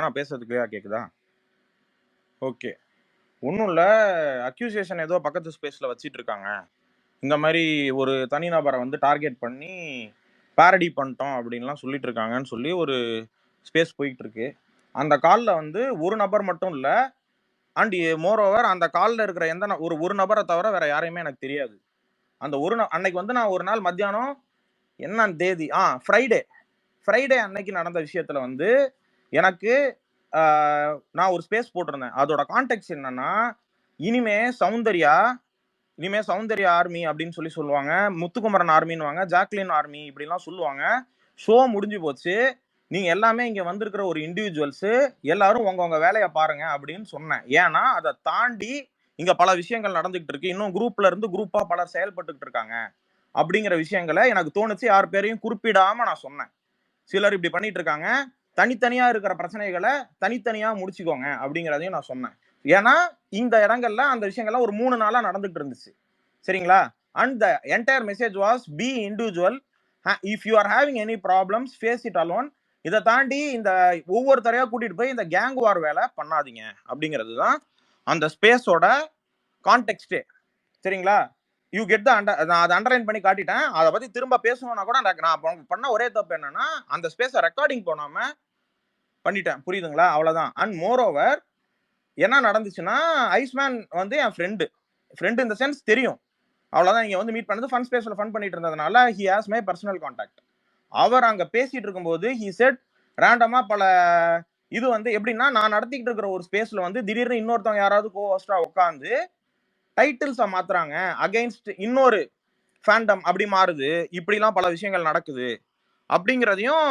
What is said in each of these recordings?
நான் பேசுறது கிளியரா கேக்குதா? ஓகே. ஒண்ணும் இல்ல. அக்யூசேஷன் ஏதோ பக்கத்து ஸ்பேஸ்ல வச்சிட்டு இருக்காங்க. இந்த மாரி ஒரு தனிநபர வந்து டார்கெட் பண்ணி பாரடி பண்ணிட்டோம் அப்படின்லாம் சொல்லிட்டு இருக்காங்கன்னு சொல்லி ஒரு ஸ்பேஸ் போயிட்டு இருக்கு. அந்த கால்ல வந்து ஒரு நபர் மட்டும் இல்ல. அண்ட் மோர் ஓவர் அந்த கால்ல இருக்கிற ஒரு நபர தவிர வேற யாரையுமே எனக்கு தெரியாது. அந்த ஒரு அன்னைக்கு வந்து நான் ஒரு நாள் மத்தியானம் என்ன தேதி? ஃப்ரைடே அன்னைக்கு நடந்த விஷயத்துல வந்து எனக்கு ஆ, நான் ஒரு ஸ்பேஸ் போட்டிருந்தேன். அதோட கான்டெக்ட் என்னன்னா, இனிமே சௌந்தர்யா இனிமே சௌந்தர்யா ஆர்மி அப்படின்னு சொல்லுவாங்க. முத்துக்குமரன் ஆர்மின்னுவாங்க. ஜாக்லின் ஆர்மி இப்படிலாம் சொல்லுவாங்க. ஷோ முடிஞ்சு போச்சு. நீங்க எல்லாமே இங்க வந்திருக்கிற ஒரு இண்டிவிஜுவல்ஸ் எல்லாரும் உங்க வேலையை பாருங்க அப்படின்னு சொன்னேன். ஏன்னா அதை தாண்டி இங்க பல விஷயங்கள் நடந்துகிட்டு இருக்கு. இன்னும் குரூப்ல இருந்து குரூப்பா பலர் செயல்பட்டுக்கிட்டு இருக்காங்க அப்படிங்கிற விஷயங்களை எனக்கு தோணுச்சு. யார் பேரையும் குறிப்பிடாம நான் சொன்னேன். சிலர் இப்படி பண்ணிட்டு இருக்காங்க. தனித்தனியா இருக்கிற பிரச்சனைகளை தனித்தனியா முடிச்சுக்கோங்க அப்படிங்கிறதையும் நான் சொன்னேன். ஏன்னா இந்த இடங்கள்ல அந்த விஷயங்கள்லாம் ஒரு 3 நாளா நடந்துட்டு இருந்துச்சு. சரிங்களா? And the entire message was be individual. If you are having any problems face it alone. இதை தாண்டி இந்த ஒவ்வொருத்தரையா கூட்டிட்டு போய் இந்த கேங் வார் வேலை பண்ணாதீங்க அப்படிங்கிறது தான் அந்த ஸ்பேஸோட கான்டெக்ஸ்டே. சரிங்களா? யூ கெட் த நான் அதை அண்டர்லைன் பண்ணி காட்டிட்டேன். அதை பத்தி திரும்ப பேசணும்னா கூட நான் பண்ண ஒரே தப்பு என்னன்னா அந்த ஸ்பேஸை ரெக்கார்டிங் போடாம பண்ணிட்டேன். புரியுதுங்களா? அவ்வளவுதான். அண்ட் மோர் ஓவர் என்ன நடந்துச்சுன்னா, ஐஸ்மேன் வந்து என் ஃப்ரெண்டு இந்த சென்ஸ் தெரியும். அவ்வளவுதான். இங்க வந்து மீட் பண்ணது ஃபன் ஸ்பேஸ்ல ஃபன் பண்ணிட்டு இருந்ததுனால he has my personal contact. அவர் அங்க பேசிட்டு இருக்கும்போது ஹி செட் ரேண்டமா பல இது வந்து எப்படின்னா, நான் நடத்திக்கிட்டு இருக்கிற ஒரு ஸ்பேஸ்ல வந்து திடீர்னு இன்னொருத்தவங்க யாராவது கோ ஹோஸ்டா உட்காந்து டைட்டில்ஸை மாத்துறாங்க. அகைன்ஸ்ட் இன்னொரு ஃபேண்டம் அப்படி மாறுது. இப்படிலாம் பல விஷயங்கள் நடக்குது. அப்படிங்கிறதையும்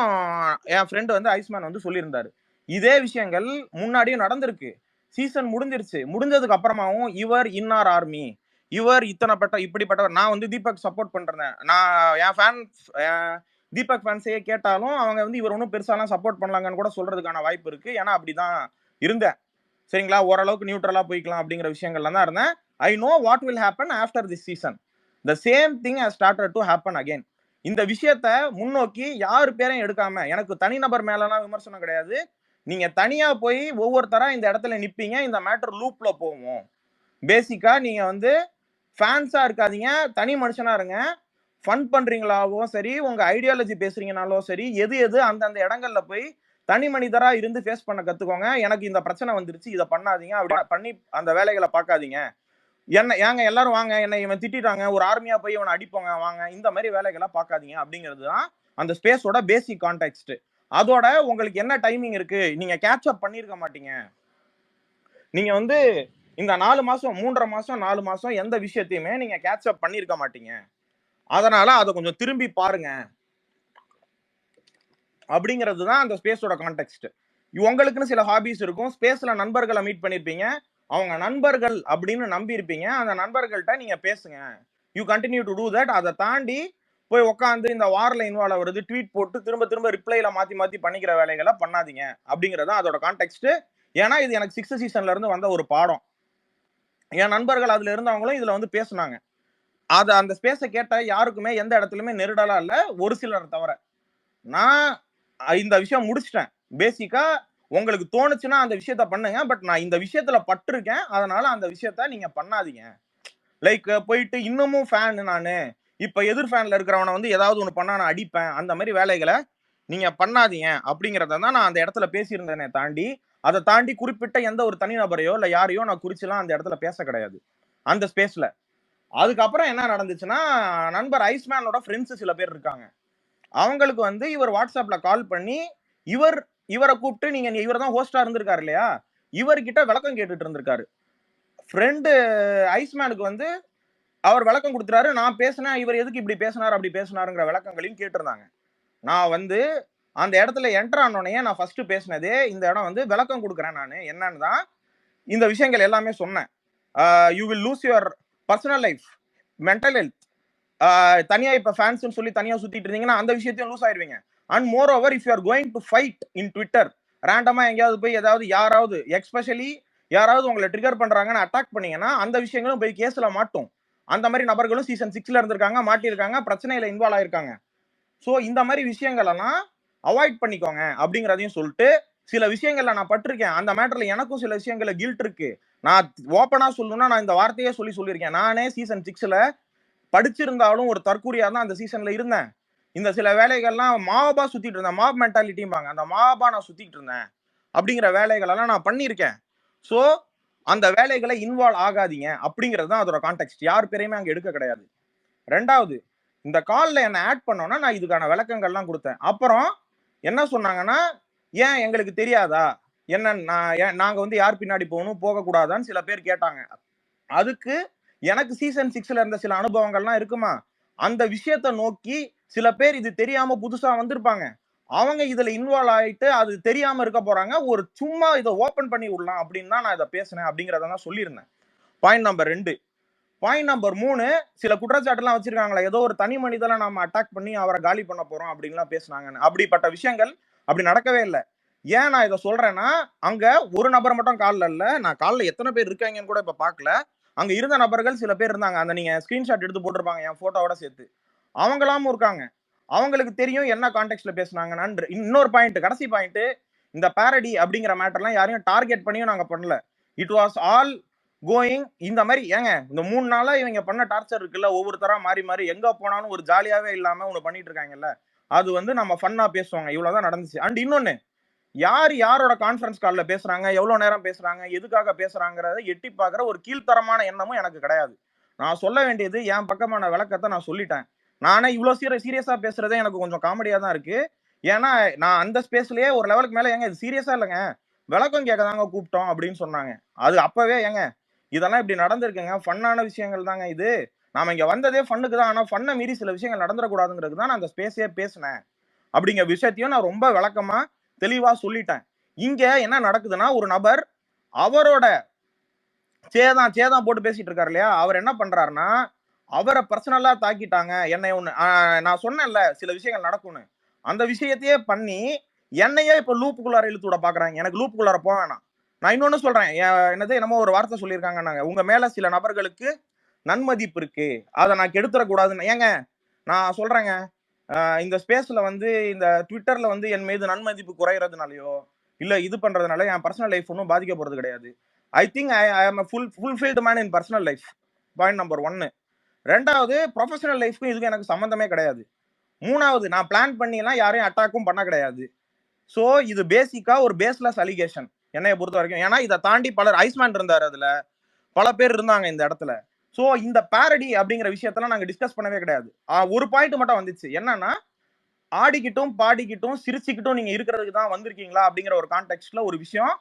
என் ஃப்ரெண்டு வந்து ஐஸ்மேன் வந்து சொல்லியிருந்தாரு. இதே விஷயங்கள் முன்னாடியும் நடந்திருக்கு. சீசன் முடிஞ்சிருச்சு. முடிஞ்சதுக்கு அப்புறமாவும் இவர் இன்னார் ஆர்மி, இவர் இப்படிப்பட்டவர். நான் வந்து தீபக் சப்போர்ட் பண்றேன். நான் என் தீபக் ஃபேன்ஸையே கேட்டாலும் அவங்க வந்து இவர் ஒன்றும் பெருசாலாம் சப்போர்ட் பண்ணலாங்கன்னு கூட சொல்றதுக்கான வாய்ப்பு இருக்கு. ஏன்னா அப்படிதான் இருந்தேன். சரிங்களா? ஓரளவுக்கு நியூட்ரலா போய்க்கலாம் அப்படிங்கிற விஷயங்கள்ல தான் இருந்தேன். I know what will happen after this season. The same thing has started to happen again. இந்த விஷயத்த முன்னோக்கி யாரு பேரையும் எடுக்காம, எனக்கு தனிநபர் மேலலாம் விமர்சனம் கிடையாது. நீங்க தனியா போய் ஒவ்வொருத்தரா இந்த இடத்துல நிப்பீங்க. இந்த மேட்டர் லூப்ல போவோம். பேசிக்கா நீங்க வந்து ஃபேன்ஸா இருக்காதீங்க. தனி மனுஷனா இருங்க. ஃபன் பண்றீங்களாவும் சரி, உங்க ஐடியாலஜி பேசுறீங்கனாலும் சரி, எது அந்தந்த இடங்கள்ல போய் தனி மனிதரா இருந்து ஃபேஸ் பண்ண கத்துக்கோங்க. எனக்கு இந்த பிரச்சனை வந்துருச்சு. இதை பண்ணாதீங்க. அப்படி பண்ணி அந்த வேலைகளை பார்க்காதீங்க. ஏங்க எல்லாரும் வாங்க, என்னை இவன் திட்டாங்க, ஒரு ஆர்மியா போய் இவனை அடிப்போங்க வாங்க, இந்த மாதிரி வேலைகளை பார்க்காதீங்க அப்படிங்கிறது தான் அந்த ஸ்பேஸோட பேசிக் கான்டெக்ட். அதோட உங்களுக்கு என்ன டைமிங் இருக்கு, நீங்க கேட்ச் அப் பண்ணிருக்க மாட்டீங்க. நீங்க வந்து இந்த 4 மாசம் 3.5 மாசம் 4 மாசம் எந்த விஷயத்தையுமே நீங்க கேட்ச் அப் பண்ணிருக்க மாட்டீங்க. அதனால அதை கொஞ்சம் திரும்பி பாருங்க அப்படிங்கிறது தான் அந்த ஸ்பேஸோட கான்டெக்ட். உங்களுக்குன்னு சில ஹாபிஸ் இருக்கும். ஸ்பேஸ்ல நண்பர்களை மீட் பண்ணிருப்பீங்க. அவங்க நண்பர்கள் அப்படின்னு நம்பி இருப்பீங்க. அந்த நண்பர்கள்ட்ட நீங்க பேசுங்க. You continue to do that. அதை தாண்டி போய் உட்காந்து இந்த வார்ல இன்வால்வ் ஆகுறது, ட்வீட் போட்டு திரும்ப திரும்ப ரிப்ளைல மாத்தி மாத்தி பண்ணிக்கிற வேலைகளை பண்ணாதீங்க அப்படிங்கிறது அதோட கான்டெக்ட். ஏன்னா இது எனக்கு 6th சீசன்ல இருந்து வந்த ஒரு பாடம். என் நண்பர்கள் அதுல இருந்தவங்களும் இதுல வந்து பேசுனாங்க. அது அந்த ஸ்பேஸை கேட்ட யாருக்குமே எந்த இடத்துலயுமே நெருடலா இல்ல, ஒரு சிலர் தவிர. நான் இந்த விஷயம் முடிச்சிட்டேன். பேசிக்கா உங்களுக்கு தோணுச்சுன்னா அந்த விஷயத்த பண்ணுங்க. பட் நான் இந்த விஷயத்துல பட்டிருக்கேன். அதனால அந்த விஷயத்த நீங்க பண்ணாதீங்க. லைக் போயிட்டு இன்னமும் ஃபேன் நானு. இப்ப எதிர் ஃபேன்ல இருக்கிறவனை வந்து ஏதாவது ஒண்ணு பண்ணா நான் அடிப்பேன். அந்த மாதிரி வேலைகளை நீங்க பண்ணாதீங்க அப்படிங்கறத தான் நான் அந்த இடத்துல பேசியிருந்தேனே தாண்டி, அதை தாண்டி குறிப்பிட்ட எந்த ஒரு தனிநபரையோ இல்ல யாரையோ நான் குறிச்சுலாம் அந்த இடத்துல பேச கிடையாது. அந்த ஸ்பேஸ்ல. அதுக்கப்புறம் என்ன நடந்துச்சுன்னா, நண்பர் ஐஸ்மேனோட ஃப்ரெண்ட்ஸ் சில பேர் இருக்காங்க. அவங்களுக்கு வந்து இவர் வாட்ஸ்அப்ல கால் பண்ணி இவர் இவரை கூப்பிட்டு நீங்க இவர் தான் ஹோஸ்டா இருந்திருக்காரு இல்லையா, இவர்கிட்ட விளக்கம் கேட்டுட்டு இருந்திருக்காரு. ஃப்ரெண்டு ஐஸ்மேனுக்கு வந்து அவர் விளக்கம் கொடுத்துறாரு. நான் பேசினேன், இவர் எதுக்கு இப்படி பேசினார் அப்படி பேசினாருங்கிற விளக்கங்களையும் கேட்டிருந்தாங்க. நான் வந்து அந்த இடத்துல என்டர் ஆனோடனே நான் ஃபர்ஸ்ட் பேசினதே இந்த இடம் வந்து விளக்கம் கொடுக்குறேன். நான் என்னன்னு தான் இந்த விஷயங்கள் எல்லாமே சொன்னேன். You will lose your personal life, mental health. தனியா இப்ப ஃபேன்ஸ் சொல்லி தனியா சுத்திட்டு இருந்தீங்கன்னா அந்த விஷயத்தையும் லூஸ் ஆயிருவீங்க. And moreover if you are going to fight in Twitter, ரேண்டமா எங்கேயாவது போய் ஏதாவது யாராவது எக்ஸ்பெஷலி யாராவது உங்களை ட்ரிகர் பண்றாங்கன்னு அட்டாக் பண்ணீங்கன்னா அந்த விஷயங்களும் போய் கேஸ்ல மாட்டும். அந்த மாதிரி நபர்களும் சீசன் 6ல இருந்திருக்காங்க, மாட்டியிருக்காங்க, பிரச்சனையில இன்வால்வ் ஆயிருக்காங்க. ஸோ இந்த மாதிரி விஷயங்கள் எல்லாம் அவாய்ட் பண்ணிக்கோங்க அப்படிங்கிறதையும் சொல்லிட்டு சில விஷயங்கள்ல நான் பட்டிருக்கேன். அந்த மேட்டர்ல எனக்கும் சில விஷயங்கள்ல கில்ட் இருக்கு. நான் ஓப்பனா சொல்லணும்னா நான் இந்த வார்த்தையே சொல்லியிருக்கேன். நானே சீசன் 6ல படிச்சிருந்தாலும் ஒரு தற்கூரியா தான் அந்த சீசன்ல இருந்தேன். இந்த சில வேலைகள்லாம் மாபா சுத்திட்டு இருந்தேன். மாப் மென்டாலிட்டிம்பாங்க. அந்த மாபா நான் சுத்திட்டு இருந்தேன். அப்படிங்கிற வேலைகள் எல்லாம் நான் பண்ணியிருக்கேன். சோ அந்த வேலைகளை இன்வால்வ் ஆகாதீங்க அப்படிங்கிறது தான் அதோட கான்டெக்ஸ்ட். யார் பேரையுமே அங்க எடுக்க கிடையாது. 2வது, இந்த கால்ல என்ன ஆட் பண்ணோம்னா நான் இதுக்கான விளக்கங்கள்லாம் கொடுத்தேன். அப்புறம் என்ன சொன்னாங்கன்னா, ஏன் எங்களுக்கு தெரியாதா? என்ன நாங்க வந்து யார் பின்னாடி போகணும், போகக்கூடாதான்னு சில பேர் கேட்டாங்க. அதுக்கு எனக்கு சீசன் 6ல இருந்த சில அனுபவங்கள்லாம் இருக்குமா? அந்த விஷயத்த நோக்கி சில பேர் இது தெரியாம புதுசா வந்திருப்பாங்க. அவங்க இதுல இன்வால்வ் ஆயிட்டு அது தெரியாம இருக்க போறாங்க. ஒரு சும்மா இத ஓப்பன் பண்ணி விடலாம் அப்படின்னு தான் நான் இத பேசினேன் அப்படிங்கிறத தான் சொல்லியிருந்தேன். Point number 2. பாயிண்ட் நம்பர் 3, சில குற்றச்சாட்டுலாம் வச்சிருக்காங்களே, ஏதோ ஒரு தனி மனிதனை நாம அட்டாக் பண்ணி அவரை காலி பண்ண போறோம் அப்படின்லாம் பேசுனாங்கன்னு. அப்படிப்பட்ட விஷயங்கள் அப்படி நடக்கவே இல்ல. ஏன் நான் இத சொல்றேன்னா, அங்க ஒரு நபர் மட்டும் கால்ல இல்ல. நான் கால்ல எத்தனை பேர் இருக்காங்கன்னு கூட இப்ப பார்க்கல. அங்க இருந்த நபர்கள் சில பேர் இருந்தாங்க. அந்த நீங்க ஸ்கிரீன்ஷாட் எடுத்து போட்டிருப்பாங்க என் போட்டோவோட சேர்த்து. அவங்களாமும் இருக்காங்க. அவங்களுக்கு தெரியும் என்ன கான்டெக்ஸ்ட்ல பேசுனாங்கன்னு. இன்னொரு பாயிண்ட், கடைசி பாயிண்ட், இந்த பாரடி அப்படிங்கிற மேட்டர்லாம் யாரையும் டார்கெட் பண்ணியும் நாங்க பண்ணல. இட் வாஸ் ஆல் கோயிங் இந்த மாதிரி. ஏங்க இந்த 3 நாளா இவங்க பண்ண டார்ச்சர் இருக்குல்ல, ஒவ்வொருத்தரா மாறி மாறி எங்க போனாலும் ஒரு ஜாலியாவே இல்லாம ஒண்ணு பண்ணிட்டு இருக்காங்கல்ல, அது வந்து நம்ம ஃபன்னா பேசுவாங்க. இவ்வளவுதான் நடந்துச்சு. அண்ட் இன்னொன்னு, யாரோட கான்ஃபரன்ஸ் கால்ல பேசுறாங்க, எவ்வளவு நேரம் பேசுறாங்க, எதுக்காக பேசுறாங்கறத எட்டி பார்க்குற ஒரு கீழ்த்தரமான எண்ணமும் எனக்கு கிடையாது. நான் சொல்ல வேண்டியது என் பக்கமான விளக்கத்தை நான் சொல்லிட்டேன். நானே இவ்வளவு சீரியஸா பேசுறதே எனக்கு கொஞ்சம் காமெடியா தான் இருக்கு. ஏன்னா நான் அந்த ஸ்பேஸ்லயே ஒரு லெவலுக்கு மேல ஏங்க இது சீரியஸா இல்லைங்க, விளக்கம் கேட்க தாங்க கூப்பிட்டோம் அப்படின்னு சொன்னாங்க. அது அப்பவே ஏங்க இதெல்லாம் இப்படி நடந்திருக்குங்க, ஃபன்னான விஷயங்கள் தாங்க இது. நாம இங்க வந்ததே ஃபன்னுக்கு தான். ஆனா ஃபன்னை மீறி சில விஷயங்கள் நடந்துடக்கூடாதுங்கிறது தான் நான் அந்த ஸ்பேஸே பேசினேன். அப்படிங்கிற விஷயத்தையும் நான் ரொம்ப விளக்கமா தெளிவா சொல்லிட்டேன். இங்க என்ன நடக்குதுன்னா, ஒரு நபர் அவரோட சேதான் போட்டு பேசிட்டு இருக்காரு இல்லையா, அவர் என்ன பண்றாருன்னா, அவரை பர்சனலா தாக்கிட்டாங்க. என்னை ஒண்ணு நான் சொன்னேன்ல சில விஷயங்கள் நடக்கும்னு. அந்த விஷயத்தையே பண்ணி என்னையே இப்ப லூப்புக்குள்ளார இழுத்து விட பாக்குறாங்க. எனக்கு லூப்புக்குள்ளார போக வேணாம். நான் இன்னொன்னு சொல்றேன். என்னமோ ஒரு வார்த்தை சொல்லியிருக்காங்க. உங்க மேல சில நபர்களுக்கு நன்மதிப்பு இருக்கு. அதை நான் கெடுத்துட கூடாதுன்னு. ஏங்க நான் சொல்றேங்க, இந்த ஸ்பேஸ்ல வந்து இந்த ட்விட்டர்ல வந்து என் மீது நன்மதிப்பு குறையறதுனாலயோ இல்ல இது பண்றதுனால என் பர்சனல் லைஃப் ஒன்றும் பாதிக்க போறது கிடையாது. ஐ திங்க் ஐ ஆம் fulfilled man in personal life. Point number 1. 2வது, ப்ரொஃபஷனல் லைஃப்க்கும் இதுக்கு எனக்கு சம்பந்தமே கிடையாது. 3வது, நான் பிளான் பண்ணி எல்லாம் யாரையும் அட்டாக்கும் பண்ண கிடையாது. சோ இது பேசிக்கா ஒரு பேஸ்லெஸ் அலிகேஷன் என்னைய பொறுத்த வரைக்கும். ஏன்னா இதை தாண்டி பலர், ஐஸ்மேன் இருந்தாரு, அதுல பல பேர் இருந்தாங்க இந்த இடத்துல. சோ இந்த பாரடி அப்படிங்கிற விஷயத்தெல்லாம் நாங்க டிஸ்கஸ் பண்ணவே கிடையாது. ஒரு பாயிண்ட் மட்டும் வந்துச்சு. என்னன்னா, ஆடிக்கிட்டும் பாடிக்கிட்டும் சிரிச்சுக்கிட்டும் நீங்க இருக்கிறதுக்கு தான் வந்திருக்கீங்களா அப்படிங்கிற ஒரு கான்டெக்ட்ல ஒரு விஷயம்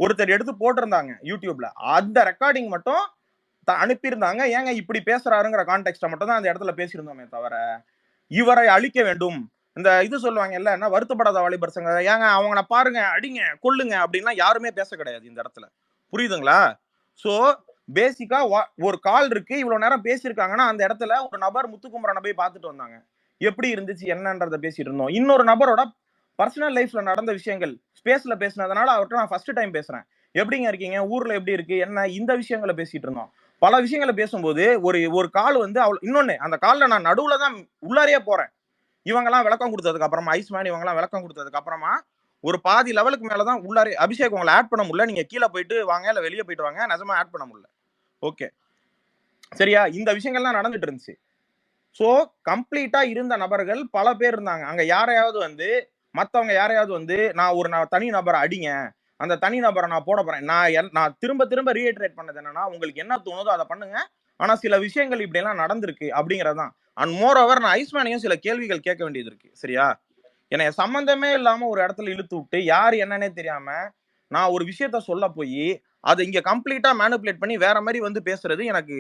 ஒருத்தர் எடுத்து போட்டிருந்தாங்க யூடியூப்ல. அந்த ரெக்கார்டிங் மட்டும் அனுப்பியிருந்தாங்க. ஏங்க இப்படி பேசுறாருங்கிற கான்டெக்ட்டை மட்டும் தான் அந்த இடத்துல பேசியிருந்தோமே தவிர, இவரை அழிக்க வேண்டும், இந்த இது சொல்லுவாங்க இல்ல, என்ன வருத்தப்படாத வாலிபர் சங்க, ஏங்க அவங்கள பாருங்க, அடிங்க, கொல்லுங்க அப்படின்னா யாருமே பேச கிடையாது இந்த இடத்துல. புரியுதுங்களா? சோ பேசிக்கா ஒரு கால் இருக்கு, இவ்வளவு நேரம் பேசியிருக்காங்கன்னா அந்த இடத்துல ஒரு நபர் முத்துக்குமரனை போய் பார்த்துட்டு வந்தாங்க. எப்படி இருந்துச்சு என்னன்றத பேசிட்டு இருந்தோம். இன்னொரு நபரோட பர்சனல் லைஃப்ல நடந்த விஷயங்கள் ஸ்பேஸ்ல பேசினதுனால அவர்கிட்ட நான் ஃபர்ஸ்ட் டைம் பேசுறேன். எப்படிங்க இருக்கீங்க, ஊர்ல எப்படி இருக்கு, என்ன, இந்த விஷயங்களை பேசிட்டு இருந்தோம். பல விஷயங்களை பேசும்போது ஒரு ஒரு கால் வந்து இன்னொன்னு, அந்த கால்ல நான் நடுவுல தான் உள்ளாரையே போறேன். இவங்கெல்லாம் விளக்கம் கொடுத்ததுக்கு அப்புறமா, ஐஸ்மேன் இவங்கெல்லாம் விளக்கம் கொடுத்ததுக்கு அப்புறமா ஒரு பாதி லெவலுக்கு மேலதான் உள்ளாரே. அபிஷேக் உங்களை ஆட் பண்ண முடியல, நீங்க கீழே போயிட்டு வாங்க இல்ல வெளியே போயிட்டு வாங்க, நிஜமா ஆட் பண்ண முடியல. ஓகே சரியா, இந்த விஷயங்கள்லாம் நடந்துட்டு இருந்துச்சு. சோ கம்ப்ளீட்டா இருந்த நபர்கள் பல பேர் இருந்தாங்க. அங்க யாரையாவது வந்து மத்தவங்க யாரையாவது வந்து நான் தனி நபரை அடிங்க, அந்த தனி நபரை நான் போட போறேன். நான் திரும்ப திரும்ப ரீஇட்டரேட் பண்ணது என்னன்னா, உங்களுக்கு என்ன தோணுதோ அதை பண்ணுங்க. ஆனா சில விஷயங்கள் இப்படி எல்லாம் நடந்திருக்கு அப்படிங்கறதுதான். அண்ட் மோர் ஓவர் நான் ஐஸ்மேனையும் சில கேள்விகள் கேட்க வேண்டியது இருக்கு. சரியா, என்னைய சம்பந்தமே இல்லாம ஒரு இடத்துல இழுத்து விட்டு யாரு என்னன்னே தெரியாம நான் ஒரு விஷயத்த சொல்ல போய் அதை இங்க கம்ப்ளீட்டா மேனிபுலேட் பண்ணி வேற மாதிரி வந்து பேசுறது எனக்கு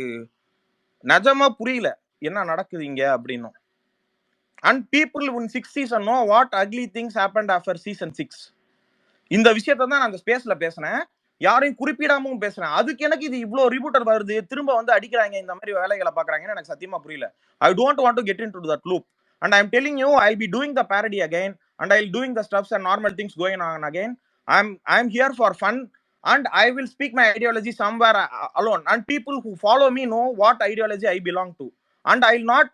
நிஜமா புரியல. என்ன நடக்குது இங்க அப்படின்னும். And people in 6 season know what ugly things happened after season 6. இந்த விஷயத்தை தான் நான் அந்த ஸ்பேஸ்ல பேசினேன். யாரையும் குறிப்பிடாமவும் பேசுறேன். அதுக்கு எனக்கு இது இவ்வளவு ரிபூட்டர் வருது, திரும்ப வந்து அடிக்கிறாங்க, இந்த மாதிரி வேலைகளை பாக்குறாங்கன்னு எனக்கு சத்தியமா புரியல. I don't want to get into that loop. And I am telling you, I will be doing the parody again and I will doing the stuffs and normal things going on again. I am here for fun and I will speak my ideology somewhere alone, and people who follow me know what ideology I belong to, and I will not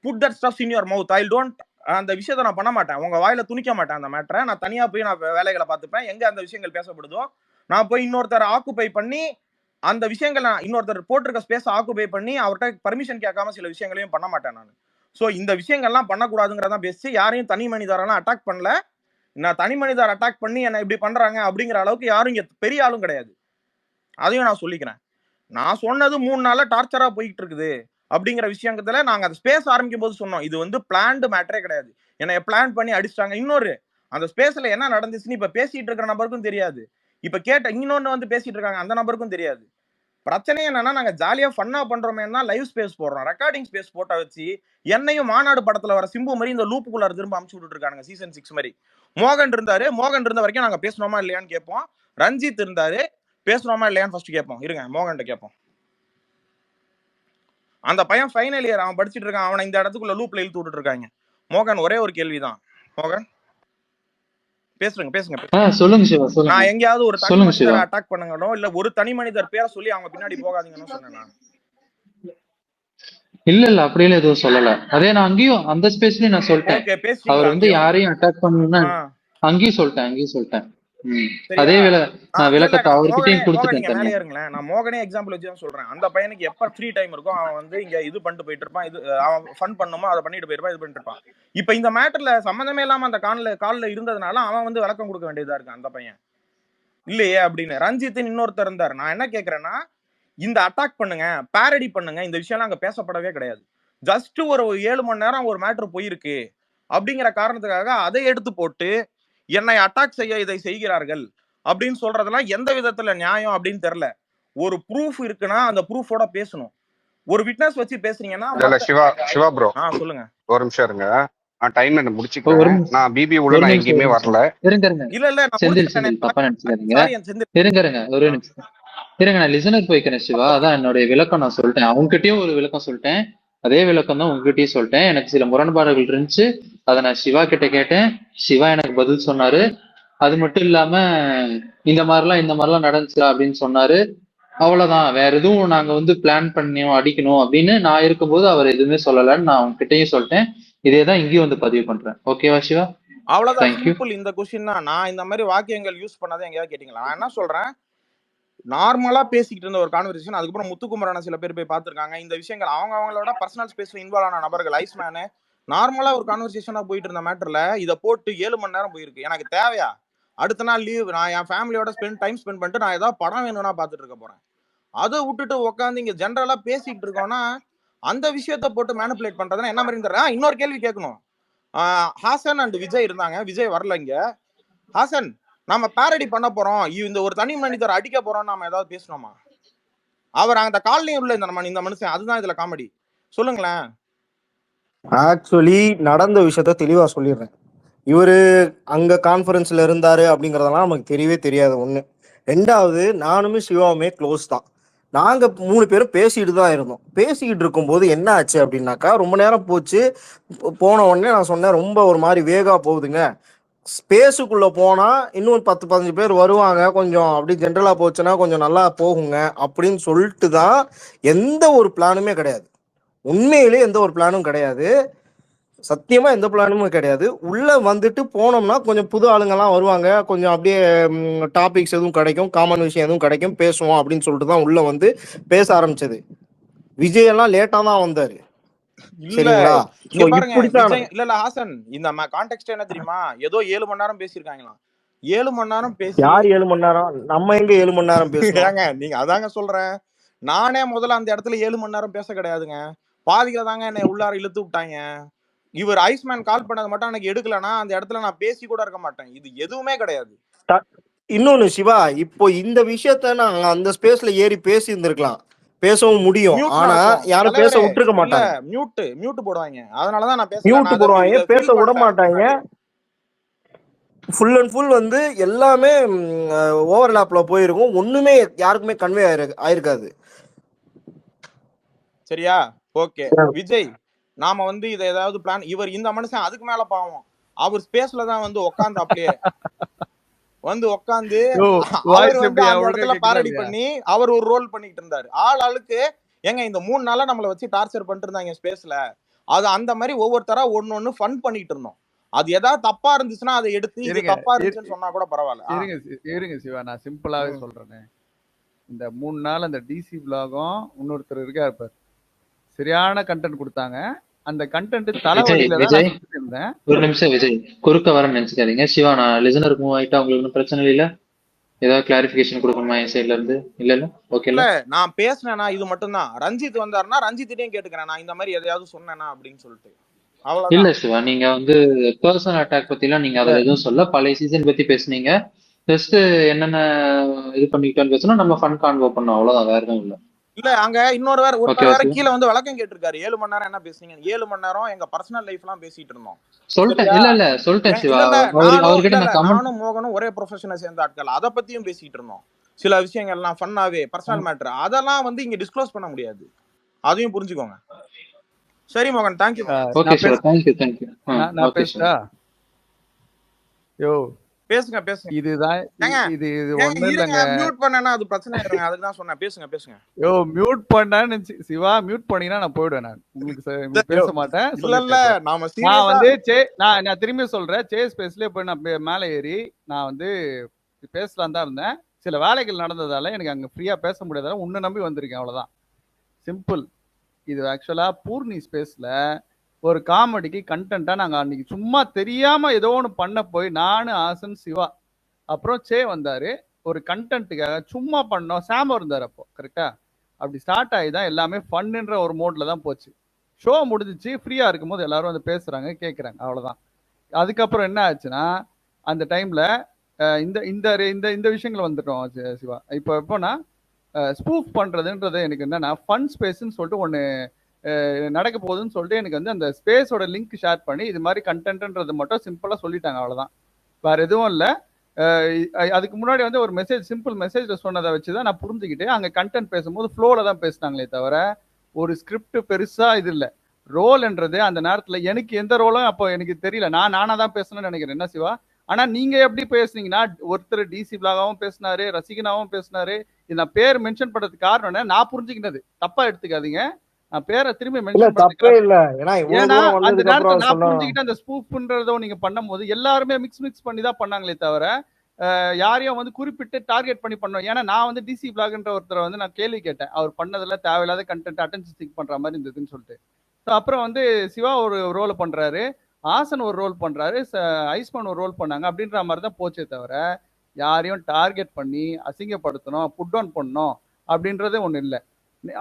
put that stuff in your mouth. I don't அந்த விஷயத்த நான் பண்ண மாட்டேன். உங்க வாயில துணிக்க மாட்டேன் அந்த மேட்டரை. நான் தனியா போய் நான் வேலைகளை பார்த்துப்பேன். எங்க அந்த விஷயங்கள் பேசப்படுதோ நான் போய் இன்னொருத்தரை ஆக்குபை பண்ணி அந்த விஷயங்கள் நான் இன்னொருத்தர் போட்டிருக்க ஸ்பேஸ் ஆக்குபை பண்ணி அவர்கிட்ட பர்மிஷன் கேட்காம சில விஷயங்களையும் பண்ண மாட்டேன் நான். ஸோ இந்த விஷயங்கள்லாம் பண்ணக்கூடாதுங்கிறதான் பேசி யாரையும் தனி மனிதரெல்லாம் அட்டாக் பண்ணல. நான் தனி மனிதர் அட்டாக் பண்ணி என்ன இப்படி பண்றாங்க அப்படிங்கிற அளவுக்கு யாரும் இங்க பெரிய ஆளும் கிடையாது. அதையும் நான் சொல்லிக்கிறேன். நான் சொன்னது 3 நாளா டார்ச்சரா போயிட்டு இருக்குது அப்படிங்கிற விஷயத்துல நாங்க அந்த ஸ்பேஸ் ஆரம்பிக்கும் போது சொன்னோம். இது வந்து பிளான்டு மேட்டரே கிடையாது. என்னைய பிளான் பண்ணி அடிச்சிட்டாங்க. இன்னொரு அந்த ஸ்பேஸ்ல என்ன நடந்துச்சுன்னு இப்ப பேசிட்டு இருக்கிற நபருக்கும் தெரியாது. இப்ப கேட்ட இன்னொன்னு வந்து பேசிட்டு இருக்காங்க அந்த நபருக்கும் தெரியாது. பிரச்சனை என்னன்னா நாங்க ஜாலியா ஃபன்னா பண்றோமேன்னா லைவ் ஸ்பேஸ் போடுறோம், ரெக்கார்டிங் ஸ்பேஸ் போட்டோ வச்சு என்னையும் மாநாடு படத்துல வர சிம்பு மாதிரி இந்த லூப்புக்குள்ள திரும்ப அமுச்சு விட்டுட்டு இருக்காங்க சீசன் 6 மாதிரி. மோகன் இருந்தாரு, மோகன் இருந்த வரைக்கும் நாங்க பேசணுமா இல்லையான்னு கேட்போம். ரஞ்சித் இருந்தாரு, பேசணுமா இல்லையான்னு ஃபர்ஸ்ட் கேட்போம். இருங்க மோகன் கேட்போம். அந்த பையன் ஃபைனல் இயர் அவன் படிச்சுட்டு இருக்கான். அவனை இந்த இடத்துக்குள்ள லூப்ல இழுத்து விட்டுட்டு இருக்காங்க. மோகன் ஒரே ஒரு கேள்விதான். மோகன் பேசுங்க பேசுங்க. சொல்லுங்க சிவா, சொல்லுங்க. நான் எங்கேயாவது ஒரு தனி மனிதரை அட்டாக் பண்ணுங்கனோ இல்ல ஒரு தனி மனிதர் பேரை சொல்லி அவங்க பின்னாடி போகாதீங்கன்னு சொன்னேன். இல்ல அப்படியே எதுவும் சொல்லல. அதே நான் அங்கேயும் அந்த ஸ்பேஸ்லயும் நான் சொல்லிட்டேன். அவர் வந்து யாரையும் அட்டாக் பண்ணணும்னா அங்கேயும் சொல்லிட்டேன். அதே விளக்கத்தை அவர்கிட்டயும் கொடுத்துட்டேன். மேலே இருங்களேன். நான் மோகனே எக்ஸாம்பிள் வச்சு தான் சொல்றேன். அந்த பையனுக்கு எப்ப ஃப்ரீ டைம் இருக்கும் அவன் வந்து இங்க இது பண்ணிட்டு போயிட்டு இருப்பான். இது அவன் ஃபன் பண்ணுமோ அதை பண்ணிட்டு போயிருப்பான், இது பண்ணிட்டு இருப்பான். இப்ப இந்த மேட்டர்ல சம்மந்தமே இல்லாம அந்த கால்ல இருந்ததுனால அவன் வந்து விளக்கம் கொடுக்க வேண்டியதா இருக்கு அந்த பையன் இல்லையே அப்படின்னு. ரஞ்சித் இன்னொருத்தர் இருந்தார். நான் என்ன கேட்கறேன்னா இந்த அட்டாக் பண்ணுங்க, பேரடி பண்ணுங்க, இந்த விஷயம்லாம் அங்க பேசப்படவே கிடையாது. ஜஸ்ட் ஒரு 7 மணி நேரம் ஒரு மேட்டர் போயிருக்கு அப்படிங்கிற காரணத்துக்காக அதை எடுத்து போட்டு என்னை அட்டாக் செய்ய இதை செய்கிறார்கள் அப்படின்னு சொல்றதெல்லாம் எந்த விதத்துல நியாயம் அப்படின்னு தெரியல. ஒரு ப்ரூஃப் இருக்குன்னா அந்த ப்ரூஃபோட பேசணும். ஒரு விட்னஸ் வச்சு பேசுறீங்கன்னா சிவா ப்ரோ சொல்லுங்க. ஒரு நிமிஷம் இருங்க, நான் டைம் என்ன முடிச்சுக்கிறேன். நான் பிபி உள்ள நான் எங்கேயுமே வரல. இல்ல தப்பா நினைச்சுக்காதீங்க. ஒரு நிமிஷம் இருங்க, நான் லிசனர் போய்க்கிறேன் சிவா. அதான் என்னுடைய விளக்கம் நான் சொல்லிட்டேன். அவங்ககிட்டயும் ஒரு விளக்கம் சொல்லிட்டேன், அதே விளக்கம் தான் உங்ககிட்டயும் சொல்லிட்டேன். எனக்கு சில முரண்பாடுகள் இருந்துச்சு, அதை நான் சிவா கிட்ட கேட்டேன். சிவா எனக்கு பதில் சொன்னாரு. அது மட்டும் இல்லாம இந்த மாதிரிலாம் நடந்துச்சா அப்படின்னு சொன்னாரு. அவ்வளவுதான். வேற எதுவும் நாங்க வந்து பிளான் பண்ணியோம் அடிக்கணும் அப்படின்னு நான் இருக்கும்போது அவர் எதுவுமே சொல்லலன்னு நான் உங்ககிட்டயும் சொல்லிட்டேன். இதேதான் இங்கேயும் வந்து பதிவு பண்றேன். ஓகேவா சிவா? அவ்வளவுதான் சிம்பிள். இந்த கொஸ்டின் தான். நான் இந்த மாதிரி வாக்கியங்கள் யூஸ் பண்ணாத எங்கேயாவது கேட்டீங்களா? நான் என்ன சொல்றேன், நார்மலா பேசிக்கிட்டு இருந்த ஒரு கான்வர்சேஷன். அதுக்கப்புறம் முத்துக்குமரான சில பேர் போய் பார்த்திருக்காங்க. இந்த விஷயங்கள் அவங்களோட பர்சனல் ஸ்பேஸ்ல இன்வால்வ் ஆன நபர்கள். ஐஸ்மேனு நார்மலா ஒரு கான்வர்சேஷனா போயிட்டு இருந்த மேட்டர்ல இதை போட்டு 7 மணி நேரம் போயிருக்கு. எனக்கு தேவையா? அடுத்த நாள் லீவ், நான் என் ஃபேமிலியோட டைம் ஸ்பெண்ட் பண்ணிட்டு நான் ஏதாவது படம் வேணும்னா பார்த்துட்டு இருக்க போறேன். அதை விட்டுட்டு உட்காந்து இங்க ஜென்ரலா பேசிட்டு இருக்கோம்னா அந்த விஷயத்த போட்டு மேனிபுலேட் பண்றதுன்னா என்ன மாதிரி? இன்னொரு கேள்வி கேட்கணும். ஹாசன் அண்ட் விஜய் இருந்தாங்க. விஜய் வரல இங்க. ஹாசன், நம்ம பேரடி பண்ண போறோம், இந்த ஒரு தனி மனிதர் அடிக்க போறோம், நாம ஏதாவது பேசணுமா? அவர் அந்த கால்லையும் உள்ள இந்த மனுஷன். அதுதான் இதுல காமெடி. சொல்லுங்களேன். ஆக்சுவலி நடந்த விஷயத்த தெளிவா சொல்லிடுறேன். இவரு அங்க கான்ஃபரன்ஸ்ல இருந்தாரு அப்படிங்கறதெல்லாம் நமக்கு தெரியவே தெரியாது. ஒண்ணு. ரெண்டாவது, நானுமே சிவாவுமே க்ளோஸ் தான். நாங்க 3 பேரும் பேசிட்டு தான் இருந்தோம். பேசிக்கிட்டு இருக்கும்போது என்ன ஆச்சு அப்படின்னாக்கா, ரொம்ப நேரம் போச்சு. போன உடனே நான் சொன்னேன், ரொம்ப ஒரு மாதிரி வேகா போகுதுங்க, ஸ்பேஸுக்குள்ள போனா இன்னும் 10-15 பேர் வருவாங்க, கொஞ்சம் அப்படி ஜென்ரலா போச்சுன்னா கொஞ்சம் நல்லா போகுங்க அப்படின்னு சொல்லிட்டு தான். எந்த ஒரு பிளானுமே கிடையாது. உண்மையிலே எந்த ஒரு பிளானும் கிடையாது. சத்தியமா எந்த பிளானுமே கிடையாது. உள்ள வந்துட்டு போனோம்னா கொஞ்சம் புது ஆளுங்கெல்லாம் வருவாங்க, கொஞ்சம் அப்படியே டாபிக்ஸ் எதுவும் கிடைக்கும், காமன் விஷயம் எதுவும் கிடைக்கும், பேசுவோம் அப்படின்னு சொல்லிட்டு தான் உள்ள வந்து பேச ஆரம்பிச்சது. விஜய் எல்லாம் லேட்டா தான் வந்தாரு. சரிங்களா? இல்ல ஹாசன், இந்த கான்டெக்ஸ்ட் என்ன தெரியுமா? ஏதோ 7 மணி நேரம் பேசியிருக்காங்களாம். 7 மணி நேரம் பேசி யார் 7 மணி நேரம்? நம்ம எங்க 7 மணி நேரம் பேசுறாங்க? நீங்க அதாங்க சொல்றேன். நானே முதல்ல அந்த இடத்துல 7 மணி நேரம் பேச கிடையாதுங்க. பாதியில தாங்க என்னை உள்ளார இழுத்து விட்டாங்க. இவர் ஐஸ்மேன் கால் பண்ணது மட்டும் எனக்கு எடுக்கலன்னா அந்த இடத்துல நான் பேசி கூட இருக்க மாட்டேன். இது எதுவுமே கிடையாது. இன்னொன்னு சிவா, இப்போ இந்த விஷயத்த நான் அந்த ஸ்பேஸ்ல ஏறி பேசி இருந்திருக்கலாம், பேசவும் முடியும். ஆனா யாரும் பேச விட்டுருக்க மாட்டாங்க. மியூட் போடுவாங்க. அதனாலதான் நான் மியூட் போடுவாங்க, பேச விட மாட்டாங்க. ஃபுல் அண்ட் ஃபுல் வந்து எல்லாமே ஓவர்லாப்ல போயிருக்கும். ஒண்ணுமே யாருக்குமே கன்வே ஆயிருக்காது. சரியா? ஓகே விஜய், நாம வந்து இதை ஏதாவது பிளான், இவர் இந்த மனுஷன் அதுக்கு மேல பாவம். அவர் ஸ்பேஸ்ல தான் வந்து உட்காந்து அப்படியே வந்து உட்காந்து பாரடி பண்ணி அவர் ஒரு ரோல் பண்ணிட்டு இருந்தாரு. ஆளுக்கு ஏங்க இந்த 3 நாளா நம்மள வச்சு டார்ச்சர் பண்ணிட்டு இருந்தாங்க ஸ்பேஸ்ல. அது அந்த மாதிரி ஒவ்வொருத்தரா ஒன்னு ஃபன் பண்ணிட்டு இருந்தோம். அது ஏதாவது தப்பா இருந்துச்சுன்னா அதை எடுத்து இது தப்பா இருந்துச்சுன்னு சொன்னா கூட பரவாயில்ல. இருங்க சிவா, நான் சிம்பிளாவே சொல்றேன். இந்த 3 நாள் அந்த டிசி விலாகும் இன்னொருத்தர் இருக்கா இருப்பார், சரியான கண்டென்ட் கொடுத்தாங்க. அந்த கண்டென்ட் தலைவலியில தான் நான் சுத்திட்டு இருந்தேன். ஒரு நிமிஷம் விஜய், குறுக்க வரேன்னு நினைச்சுக்காதீங்க. சிவா, நான் லிசனர் மூவ் ஆயிட்டா உங்களுக்கு ஒன்றும் பிரச்சனை இல்ல? ஏதாவது கிளாரிபிகேஷன் கொடுக்கணுமா என் சைட்ல இருந்து? இல்ல ஓகே. இல்ல நான் பேசினேன்னா இது மட்டும் தான். ரஞ்சித் வந்தாருன்னா ரஞ்சித்திட்டையும் கேட்டுக்கிறேன், நான் இந்த மாதிரி எதையாவது சொன்னேன்னா அப்படின்னு சொல்லிட்டு. இல்ல சிவா, நீங்க வந்து பர்சனல் அட்டாக் பத்தி எல்லாம் நீங்க அதுல எதுவும் சொல்ல, பழைய சீசன் பத்தி பேசுனீங்க. ஜஸ்ட் என்னென்ன இது பண்ணிக்கிட்டோன்னு பேசணும், நம்ம ஃபன் கான்வோ பண்ணோம், அவ்வளவுதான், வேற எதுவும் இல்ல. இல்ல அங்க இன்னொரு வேற கீழே வந்து விளக்கம் கேட்டிருக்காரு. 7 மணி நேரம் என்ன பேசுனீங்க? 7 மணி நேரம் எங்க பர்சனல் லைஃப் எல்லாம் பேசிட்டு இருந்தோம். சொல்லிட்டேன். இல்ல சொல்லிட்டேன் சிவா. அவர்கிட்ட நானும் மோகனும் ஒரே ப்ரொஃபஷனை சேர்ந்த ஆட்கள், அதை பத்தியும் பேசிட்டு இருந்தோம். சில விஷயங்கள்லாம் ஃபன்னாவே பர்சனல் மேட்டர், அதெல்லாம் வந்து இங்க டிஸ்க்ளோஸ் பண்ண முடியாது, அதையும் புரிஞ்சுக்கோங்க. சரி மோகன், தேங்க்யூ. Okay sir, thank you. நான் பேசுறா? யோ பேசுங்க. இதுதான் இது ஒண்ணு இல்லங்க. மியூட் பண்ணனா அது பிரச்சனை இல்லங்க, அதுக்கு தான் சொன்னேன். பேசுங்க. யோ மியூட் பண்ணான்னு சிவா, மியூட் பண்ணினா நான் போய்டுவேன். நான் உங்களுக்கு பேச மாட்டேன். இல்ல நாம நான் வந்து நான் திரும்பி சொல்றேன், சேஸ் ஸ்பேஸ்லயே போய் நான் மேலே ஏறி நான் வந்து பேசலாம் தான் இருந்தேன். சில வேலைகள் நடந்ததால எனக்கு அங்க ஃப்ரீயா பேச முடியாதால உன்னை நம்பி வந்திருக்கேன், அவ்வளவுதான், சிம்பிள். இது ஆக்சுவலா பூர்ணி ஸ்பேஸ்ல ஒரு காமெடிக்கு கண்டென்ட்டா நாங்க அன்னைக்கு சும்மா தெரியாம ஏதோ ஒன்று பண்ண போய் நானு, ஆசன், சிவா, அப்புறம் சே வந்தாரு, ஒரு கண்டென்ட்டுக்காக சும்மா பண்ணோம். சாம இருந்தார் அப்போ, கரெக்டா? அப்படி ஸ்டார்ட் ஆகி தான் எல்லாமே ஃபன்னுன்ற ஒரு மோட்ல தான் போச்சு. ஷோ முடிஞ்சிச்சு, ஃப்ரீயா இருக்கும்போது எல்லாரும் வந்து பேசுறாங்க, கேட்குறாங்க, அவ்வளவுதான். அதுக்கப்புறம் என்ன ஆச்சுன்னா அந்த டைம்ல இந்த இந்த இந்த இந்த விஷயங்கள் வந்துட்டோம் சிவா. இப்போ எப்போனா ஸ்பூஃப் பண்றதுன்றது எனக்கு என்னன்னா ஃபன் ஸ்பேஸ்ன்னு சொல்லிட்டு ஒன்று நடக்க போகுதுன்னு சொல்லிட்டு எனக்கு வந்து அந்த ஸ்பேஸோட லிங்க் ஷேர் பண்ணி இது மாதிரி கண்டென்ட்ன்றது மட்டும் சிம்பிளா சொல்லிட்டாங்க, அவ்வளவுதான், வேற எதுவும் இல்லை. அதுக்கு முன்னாடி வந்து ஒரு சிம்பிள் மெசேஜ்ல சொன்னதை வச்சுதான் நான் புரிஞ்சுக்கிட்டு அங்க கண்டென்ட் பேசும்போது ஃப்ளோல தான் பேசினாங்களே தவிர ஒரு ஸ்கிரிப்ட் பெருசா இது இல்லை. ரோல்ன்றது அந்த நேரத்துல எனக்கு எந்த ரோலும் அப்போ எனக்கு தெரியல. நானா தான் பேசணும்னு நினைக்கிறேன், என்ன சிவா? ஆனா நீங்க எப்படி பேசுனீங்கன்னா, ஒருத்தர் டிசி பிளாகாவும் பேசினாரு, ரசிகனாவும் பேசினாரு. இது நான் பேர் மென்ஷன் பண்றதுக்கு காரணம் என்ன, நான் புரிஞ்சுக்கிட்டது, தப்பா எடுத்துக்காதீங்க. நான் பேரை திரும்பி மென்ஷன் ஏன்னா அந்த நேரத்தை நான் புரிஞ்சுக்கிட்டு அந்த ஸ்பூஃப்ன்றதோ நீங்க பண்ணும் போது எல்லாருமே மிக்ஸ் பண்ணி தான் பண்ணாங்களே தவிர யாரையும் வந்து குறிப்பிட்டு டார்கெட் பண்ணி பண்ணோம். ஏன்னா நான் வந்து டிசி பிளாக்ன்ற ஒருத்தரை வந்து நான் கேள்வி கேட்டேன், அவர் பண்ணதுல தேவையில்லாத கண்டென்ட் அட்டென்ஷன் சீக் பண்ற மாதிரி இருந்ததுன்னு சொல்லிட்டு. அப்புறம் வந்து சிவா ஒரு ரோல் பண்றாரு, ஆசன் ஒரு ரோல் பண்றாரு, ஐஸ்மான் ஒரு ரோல் பண்ணாங்க, அப்படின்ற மாதிரி தான் போச்சே தவிர யாரையும் டார்கெட் பண்ணி அசிங்கப்படுத்தணும், புட் டவுன் பண்ணணும் அப்படின்றதே ஒண்ணு இல்லை.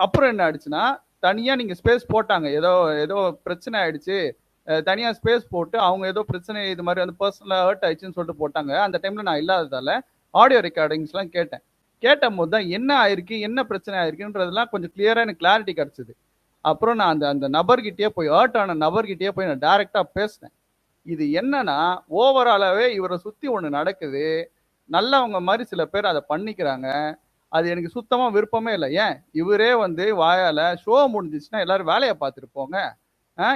அப்புறம் என்ன ஆயிடுச்சுன்னா தனியா நீங்க ஸ்பேஸ் போட்டாங்க, ஏதோ பிரச்சனை ஆயிடுச்சு, தனியா ஸ்பேஸ் போட்டு அவங்க ஏதோ பிரச்சனை இது மாதிரி வந்து பர்சனலா ஹர்ட் ஆயிடுச்சுன்னு சொல்லிட்டு போட்டாங்க. அந்த டைம்ல நான் இல்லாததால ஆடியோ ரெக்கார்டிங்ஸ் எல்லாம் கேட்ட போது தான் என்ன ஆயிருக்கு, என்ன பிரச்சனை ஆயிருக்குன்றதெல்லாம் கொஞ்சம் கிளியரா எனக்கு கிளாரிட்டி கிடைச்சது. அப்புறம் நான் அந்த நபர்கிட்டயே போய் ஹர்ட் ஆன நபர்கிட்டயே போய் நான் டைரக்டா பேசினேன். இது என்னன்னா ஓவராலாவே இவரை சுத்தி ஒண்ணு நடக்குது, நல்லவங்க மாதிரி சில பேர் அதை பண்ணிக்கிறாங்க, அது எனக்கு சுத்தமா விருப்பமே இல்லை. ஏன் இவரே வந்து வாயால ஷோ முடிஞ்சிச்சுன்னா எல்லாரும் வேலையை பார்த்துட்டு போங்க,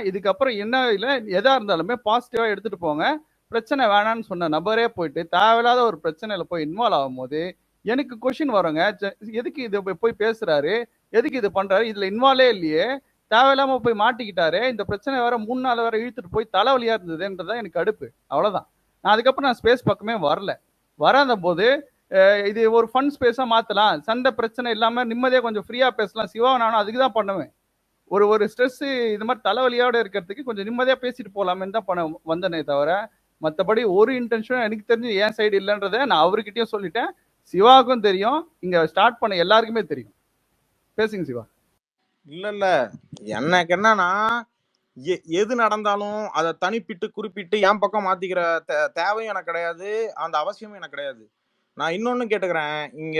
இதுக்கப்புறம் என்ன இல்லை எதா இருந்தாலுமே பாசிட்டிவா எடுத்துட்டு போங்க, பிரச்சனை வேணான்னு சொன்ன நபரே போயிட்டு தேவையில்லாத ஒரு பிரச்சனையில போய் இன்வால்வ் ஆகும் போது எனக்கு கொஸ்டின் வருங்க, எதுக்கு இது போய் பேசுறாரு, எதுக்கு இது பண்றாரு, இதுல இன்வால்வே இல்லையே, தேவையில்லாம போய் மாட்டிக்கிட்டாரு, இந்த பிரச்சனை வேற 3 நாள் வேற இழுத்துட்டு போய் தலைவலியா இருந்ததுன்றதான் எனக்கு அடுப்பு, அவ்வளவுதான். நான் அதுக்கப்புறம் நான் ஸ்பேஸ் பக்கமே வராத போது இது ஒரு ஃபன் ஸ்பேஸா மாத்தலாம், சண்டை பிரச்சனை இல்லாம நிம்மதியா கொஞ்சம் ஃப்ரீயா பேசலாம். சிவா நானும் அதுக்கு தான் பண்ணுவேன், ஒரு ஸ்ட்ரெஸ் இது மாதிரி தலைவலியோட இருக்கிறதுக்கு கொஞ்சம் நிம்மதியா பேசிட்டு போலாமே தான் பண்ண வந்தனே தவிர மற்றபடி ஒரு இன்டென்ஷனும் எனக்கு தெரிஞ்சு என் சைடு இல்லைன்றத நான் அவர்கிட்டயும் சொல்லிட்டேன், சிவாவுக்கும் தெரியும், இங்க ஸ்டார்ட் பண்ண எல்லாருக்குமே தெரியும். பேசுங்க சிவா. இல்ல எனக்கு என்னன்னா எது நடந்தாலும் அதை தனிப்பிட்டு குறிப்பிட்டு என் பக்கம் மாத்திக்கிற தேவையும் எனக்கு கிடையாது, அந்த அவசியமும் எனக்கு கிடையாது. நான் இன்னொன்னு கேட்டுக்கிறேன், இங்க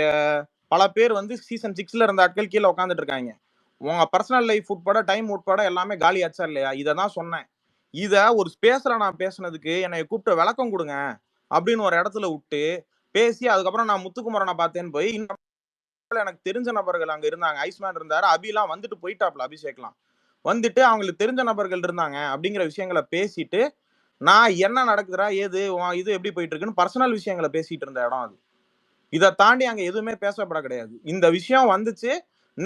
பல பேர் வந்து சீசன் 6ல இருந்த ஆட்கள் கீழே உட்காந்துட்டு இருக்காங்க, உங்க பர்சனல் லைஃப் உட்பட டைம் உட்பட எல்லாமே காலி ஆச்சா இல்லையா? இதை தான் சொன்னேன். இத ஒரு ஸ்பேஸ்ல நான் பேசுனதுக்கு என்னை கூப்பிட்டு விளக்கம் கொடுங்க அப்படின்னு ஒரு இடத்துல விட்டு பேசி அதுக்கப்புறம் நான் முத்துக்குமரனை பார்த்தேன்னு போய் எனக்கு தெரிஞ்ச நபர்கள் அங்க இருந்தாங்க, ஐஸ்மேன் இருந்தாரு, அபிலாம் வந்துட்டு போயிட்டாப்ல, அபிஷேக்லாம் வந்துட்டு அவங்களுக்கு தெரிஞ்ச நபர்கள் இருந்தாங்க அப்படிங்கிற விஷயங்களை பேசிட்டு நான் என்ன நடக்குதுரா ஏது இது எப்படி போயிட்டு இருக்குன்னு பர்சனல் விஷயங்களை பேசிட்டு இருந்த இடம் அது. இதை தாண்டி அங்க எதுவுமே பேசப்பட கிடையாது. இந்த விஷயம் வந்துச்சு,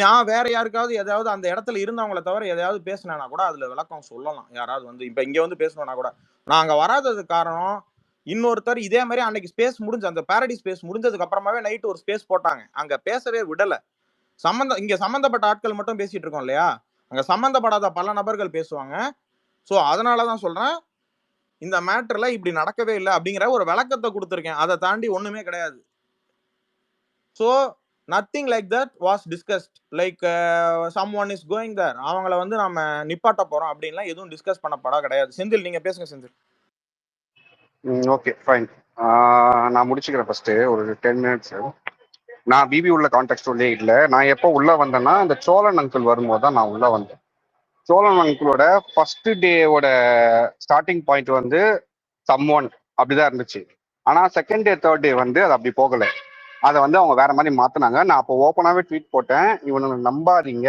நான் வேற யாருக்காவது ஏதாவது அந்த இடத்துல இருந்தவங்கள தவிர எதையாவது பேசினேன்னா கூட அதுல விளக்கம் சொல்லலாம். யாராவது வந்து இப்ப இங்க வந்து பேசணும்னா கூட நான் அங்க வராததுக்கு காரணம் இன்னொருத்தர் இதே மாதிரி அன்னைக்கு ஸ்பேஸ் முடிஞ்சு அந்த பாரடி ஸ்பேஸ் முடிஞ்சதுக்கு அப்புறமாவே நைட் ஒரு ஸ்பேஸ் போட்டாங்க. அங்க பேசவே விடல. இங்க சம்பந்தப்பட்ட ஆட்கள் மட்டும் பேசிட்டு இருக்கோம் இல்லையா, அங்க சம்பந்தப்படாத பல நபர்கள் பேசுவாங்க. ஸோ அதனாலதான் சொல்றேன் இந்த மேட்டர்ல இப்படி நடக்கவே இல்லை அப்படிங்கிற ஒரு விளக்கத்தை கொடுத்துருக்கேன். அதை தாண்டி ஒண்ணுமே கிடையாது. So nothing like that was discussed like some one is going there அவங்கள வந்து நம்ம நிப்பாட்ட போறோம் அப்படின்லாம் எதுவும் டிஸ்கஸ் பண்ணப்படா கிடையாது. செந்தில் நீங்க பேசுங்க செந்தில். Okay fine. நான் முடிச்சுக்கிறேன் ஃபர்ஸ்ட் ஒரு 10 மினிட்ஸ். நான் பிபி உள்ள கான்டெக்ட் உள்ளே இல்லை. நான் எப்போ உள்ள வந்தேன்னா இந்த சோழன் அங்கிள் வரும்போது தான் நான் உள்ள வந்தேன். சோழன் அங்கிளோட ஃபர்ஸ்ட் டேவோட ஸ்டார்டிங் பாயிண்ட் வந்து சம் ஒன் அப்படிதான் இருந்துச்சு. ஆனா செகண்ட் டே தேர்ட் டே வந்து அது அப்படி போகலை. அதை வந்து அவங்க வேற மாதிரி மாத்தினாங்க. நான் அப்போ ஓப்பனாவே ட்வீட் போட்டேன், இவனுங்க நம்பாதீங்க,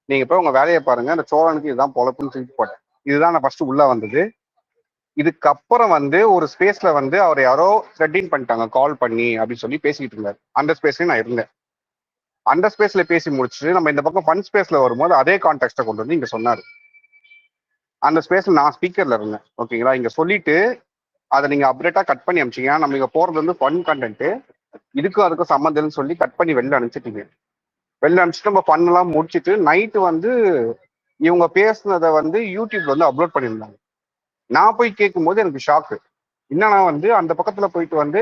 நீங்க போய் உங்க வேலையை பாருங்க, இந்த சோழனுக்கு இதுதான் பொழப்புன்னு ட்வீட் போட்டேன். இதுதான் நான் ஃபர்ஸ்ட் உள்ள வந்தது. இதுக்கப்புறம் வந்து ஒரு ஸ்பேஸ்ல வந்து அவர் யாரோ த்ரெட்டின் பண்ணிட்டாங்க கால் பண்ணி அப்படின்னு சொல்லி பேசிக்கிட்டு இருந்தாரு. அந்த ஸ்பேஸ்லயும் நான் இருந்தேன். அந்த ஸ்பேஸ்ல பேசி முடிச்சுட்டு நம்ம இந்த பக்கம் ஃபன் ஸ்பேஸ்ல வரும்போது அதே கான்டெக்ட்டை கொண்டு வந்து இங்க சொன்னாரு. அந்த ஸ்பேஸ்ல நான் ஸ்பீக்கர்ல இருந்தேன். ஓகேங்களா? இங்க சொல்லிட்டு அதை நீங்க அப்டேட்டா கட் பண்ணி அனுப்பிச்சிங்க. நம்ம இங்க போறது வந்து ஃபன் கண்டென்ட், இதுக்கும் அதுக்கும் சம்மந்தம்னு சொல்லி கட் பண்ணி வெளில அனுப்பிச்சிட்டீங்க. வெளில அனுப்பிச்சிட்டு நம்ம பண்ணலாம் முடிச்சுட்டு நைட்டு வந்து இவங்க பேசுனதை வந்து யூடியூப்ல வந்து அப்லோட் பண்ணியிருந்தாங்க. நான் போய் கேட்கும்போது எனக்கு ஷாக்கு. என்னன்னா வந்து அந்த பக்கத்துல போயிட்டு வந்து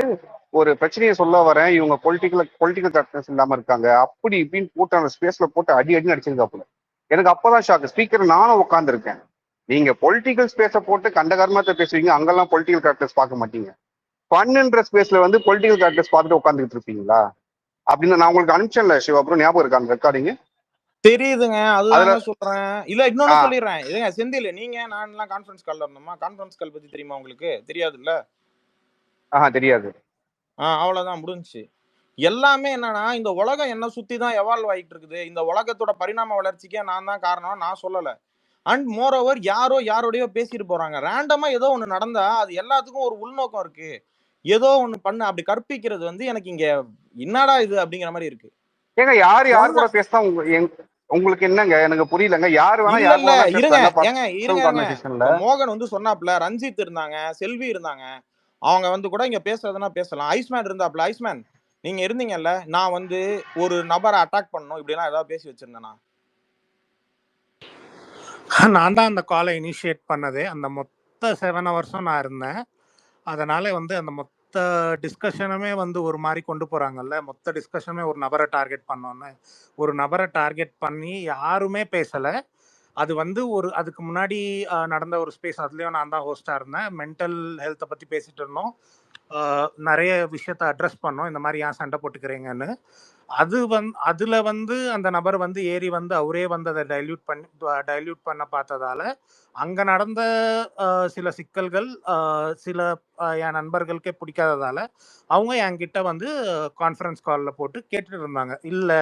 ஒரு பிரச்சனையை சொல்ல வரேன், இவங்க பொலிட்டிக்கல் கரெக்ட்னஸ் இல்லாம இருக்காங்க அப்படி இப்படின்னு போட்டு அந்த ஸ்பேஸ்ல போட்டு அடி அடிச்சிருக்காப்புல. எனக்கு அப்பதான் ஷாக்கு. ஸ்பீக்கர் நானும் உட்காந்துருக்கேன். நீங்க பொலிட்டிக்கல் ஸ்பேஸை போட்டு கண்ட கர்மத்தை பேசுவீங்க, அங்கெல்லாம் பொலிட்டிக்கல் கரெக்டர்ஸ் பார்க்க மாட்டீங்க. ஃபன்ன்ற ஸ்பேஸ்ல வந்து பொலிட்டிக்கல் கரெக்டர்ஸ் பார்த்துட்டு உட்காந்துக்கிட்டு இருப்பீங்களா அப்படின்னு நான் உங்களுக்கு அனுப்பிச்சேன்ல சிவா ப்ரோ, ஞாபகம் இருக்கா அந்த ரெக்கார்டிங்? தெரியுதுங்க, அதுதாங்க சொல்றேன். இல்ல இன்னொன்னு ஆஹ் சொல்லிடுறேன். இதுங்க செந்தில், நீங்க நான் எல்லாம் கான்ஃபரன்ஸ் கால்ல இருந்தோமா? கான்ஃபரன்ஸ் கால் பத்தி தெரியுமா உங்களுக்கு? தெரியாதுல்ல? தெரியாது. அவ்வளவுதான், முடிஞ்சுச்சு. எல்லாமே என்னன்னா இந்த உலகம் என்ன சுத்தி தான் எவால்வ் ஆகிட்டு இருக்குது. இந்த உலகத்தோட பரிணாம வளர்ச்சிக்கே நான் தான் காரணம் நான் சொல்லல. அண்ட் மோர் ஓவர் யாரோ யாரோடையோ பேசிட்டு போறாங்க. ரேண்டமா ஏதோ ஒண்ணு நடந்தா அது எல்லாத்துக்கும் ஒரு உள்நோக்கம் இருக்கு. ஏதோ ஒண்ணு பண்ண அப்படி கற்பிக்கிறது வந்து எனக்கு இங்க என்னடா இது அப்படிங்கிற மாதிரி இருக்கு. ஏங்க யாரு யாரு கூட பேசினா உங்களுக்கு என்னங்க? எனக்கு புரியலங்க. யாரு வேணா இல்ல யாரு இல்ல கூட இருங்க பேசலாம் ஏங்க இருங்க கான்வர்சேஷன்ல. இப்ப மோகன் வந்து சொன்னாப்ல, ரஞ்சித் இருந்தாங்க, செல்வி இருந்தாங்க, அவங்க வந்து கூட இங்க பேசுறதுன்னா பேசலாம். ஐஸ்மேன் இருந்தாப்ல. ஐஸ்மேன் நீங்க இருந்தீங்கல்ல, நான் வந்து ஒரு நபரை அட்டாக் பண்ணணும் இப்படிலாம் ஏதாவது பேசி வச்சிருந்தேனா? நான் தான் அந்த காலை இனிஷியேட் பண்ணதே. அந்த மொத்த 7 ஹவர்ஸும் நான் இருந்தேன். அதனால வந்து அந்த மொத்த டிஸ்கஷனுமே வந்து ஒரு மாதிரி கொண்டு போறாங்கல்ல. மொத்த டிஸ்கஷனுமே ஒரு நபரை டார்கெட் பண்ணோன்னு, ஒரு நபரை டார்கெட் பண்ணி யாருமே பேசல. அது வந்து அதுக்கு முன்னாடி நடந்த ஒரு ஸ்பேஸ், அதுலயும் நான் தான் ஹோஸ்டா இருந்தேன். மென்டல் ஹெல்த்தை பத்தி பேசிட்டு இருந்தோம். நிறைய விஷயத்த அட்ரஸ் பண்ணோம், இந்த மாதிரி ஏன் சண்டை போட்டுக்கிறீங்கன்னு. அதுல வந்து அந்த நபர் வந்து ஏறி வந்து அவரே வந்து அதை டைல்யூட் பண்ண பார்த்ததால அங்க நடந்த சில சிக்கல்கள் சில என் நண்பர்களுக்கே பிடிக்காததால அவங்க என்கிட்ட வந்து கான்ஃபரன்ஸ் காலில் போட்டு கேட்டுட்டு இருந்தாங்க. இல்லை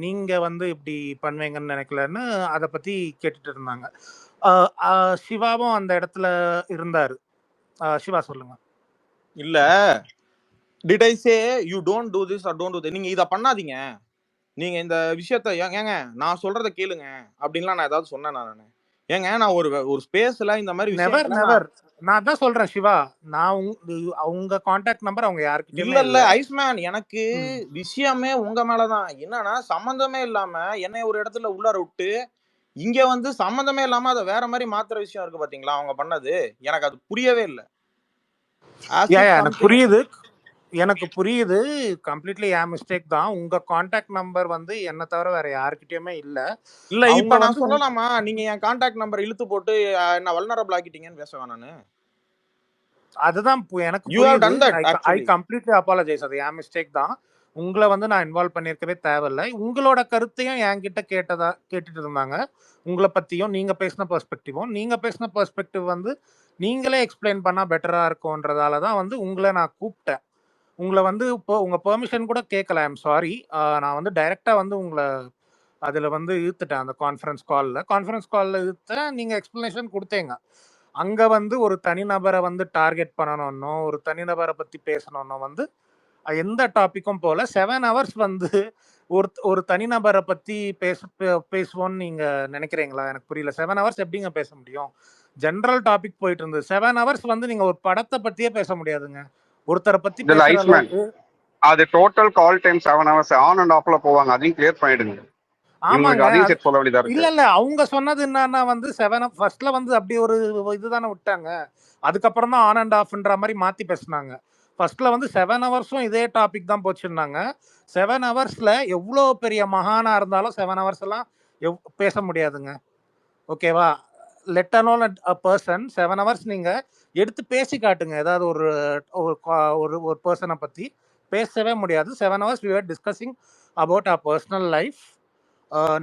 நீங்க வந்து இப்படி பண்ணுவீங்கன்னு நினைக்கலன்னு அதை பத்தி கேட்டுட்டு இருந்தாங்க. சிவாவும் அந்த இடத்துல இருந்தாரு. சிவா சொல்லுங்க. இல்ல did I say you don't do this or don't do this, நீங்க இதை பண்ணாதீங்க, நீங்க இந்த விஷயத்த ஏங்க நான் சொல்றத கேளுங்க அப்படின்லாம் நான் ஏதாவது சொன்னேன்? நான் ஏங்க நான் ஒரு ஸ்பேஸ்ல இந்த மாதிரி நெவர் நான் தான் சொல்றேன் சிவா, நான் உங்க கான்டாக்ட் நம்பர் அவங்க யாருக்கிட்டயுமே இல்ல ஐஸ்மேன், எனக்கு விஷயமே உங்க மேலதான். என்னன்னா சம்பந்தமே இல்லாம என்னை ஒரு இடத்துல உள்ளார விட்டு இங்க வந்து சம்பந்தமே இல்லாம அதை வேற மாதிரி மாத்துற விஷயம் இருக்கு பாத்தீங்களா அவங்க பண்ணது. எனக்கு அது புரியவே இல்லை. எனக்கு புரியுது கம்ப்ளீட்லி என் மிஸ்டேக் தான். உங்க கான்டாக்ட் நம்பர் வந்து என்ன தவிர வேற யாருக்கிட்டயுமே இல்ல. இப்ப நான் சொல்லலாமா, நீங்க என் கான்டாக்ட் நம்பர் இழுத்து போட்டு என்ன வல்னரபிள் ஆக்கிட்டீங்கன்னு பேசுவேன் நானு. அதுதான் எனக்கு புரியுது. I completely apologise. அது என் மிஸ்டேக் தான். உங்களை வந்து நான் இன்வால்வ் பண்ணியிருக்கவே தேவையில்லை. உங்களோட கருத்தையும் என்கிட்ட கேட்டுட்டு இருந்தாங்க. உங்களை பத்தியும் நீங்க பேசின பெர்ஸ்பெக்டிவ் வந்து நீங்களே எக்ஸ்பிளைன் பண்ணா பெட்டரா இருக்கும்ன்றதால தான் வந்து உங்களை நான் கூப்பிட்டேன். உங்களை வந்து இப்போ உங்க பெர்மிஷன் கூட கேட்கல. I'm sorry. நான் வந்து டைரக்டா வந்து உங்களை அதுல வந்து இழுத்துட்டேன். அந்த கான்ஃபரன்ஸ் காலில் இழுத்தேன். நீங்க எக்ஸ்பிளனேஷன் கொடுத்தீங்க. அங்க வந்து ஒரு தனிநபரை வந்து டார்கெட் பண்ணணும்னோ ஒரு தனிநபரை பத்தி பேசணும்னோ வந்து எந்த டாபிக்கும் போல 7 ஹவர்ஸ் வந்து ஒரு தனிநபரை பத்தி பேசுவோம்னு நீங்க நினைக்கிறீங்களா? எனக்கு புரியல. 7 ஹவர்ஸ் எப்படிங்க பேச முடியும்? ஜெனரல் டாபிக் போயிட்டு இருந்தது. 7 ஹவர்ஸ் வந்து நீங்க ஒரு படத்தை பத்தியே பேச முடியாதுங்க. ஒருத்தரை பத்தி இதுல பேசுற ஐஸ்மேன் அளவுக்கு. அது total call time 7 hours on and ஆஃப்ல போவாங்க. அதையும் கிளியர் பண்ணிடுங்க. ஆமாங்க. இவங்களுக்கு அதையும் செட் சொல்ல வேண்டியதா இருக்கு. இல்ல அவங்க சொன்னது என்னன்னா வந்து 7 ஃபர்ஸ்ட்ல வந்து அப்படி ஒரு இதுதானே விட்டாங்க. அதுக்கப்புறம் தான் ஆன் அண்ட் ஆஃப்ன்ற மாதிரி மாத்தி பேசினாங்க. ஃபர்ஸ்ட்ல வந்து 7 ஹவர்ஸும் இதே டாபிக் தான் போச்சுருந்தாங்க. 7 ஹவர்ஸ்ல எவ்வளோ பெரிய மகானா இருந்தாலும் 7 ஹவர்ஸ் எல்லாம் பேச முடியாதுங்க. ஓகேவா? Let alone a person 7 hours நீங்க எடுத்து பேசி காட்டுங்க. ஏதாவது ஒரு பர்சனை பத்தி பேசவே முடியாது. 7 hours we were discussing about our personal life.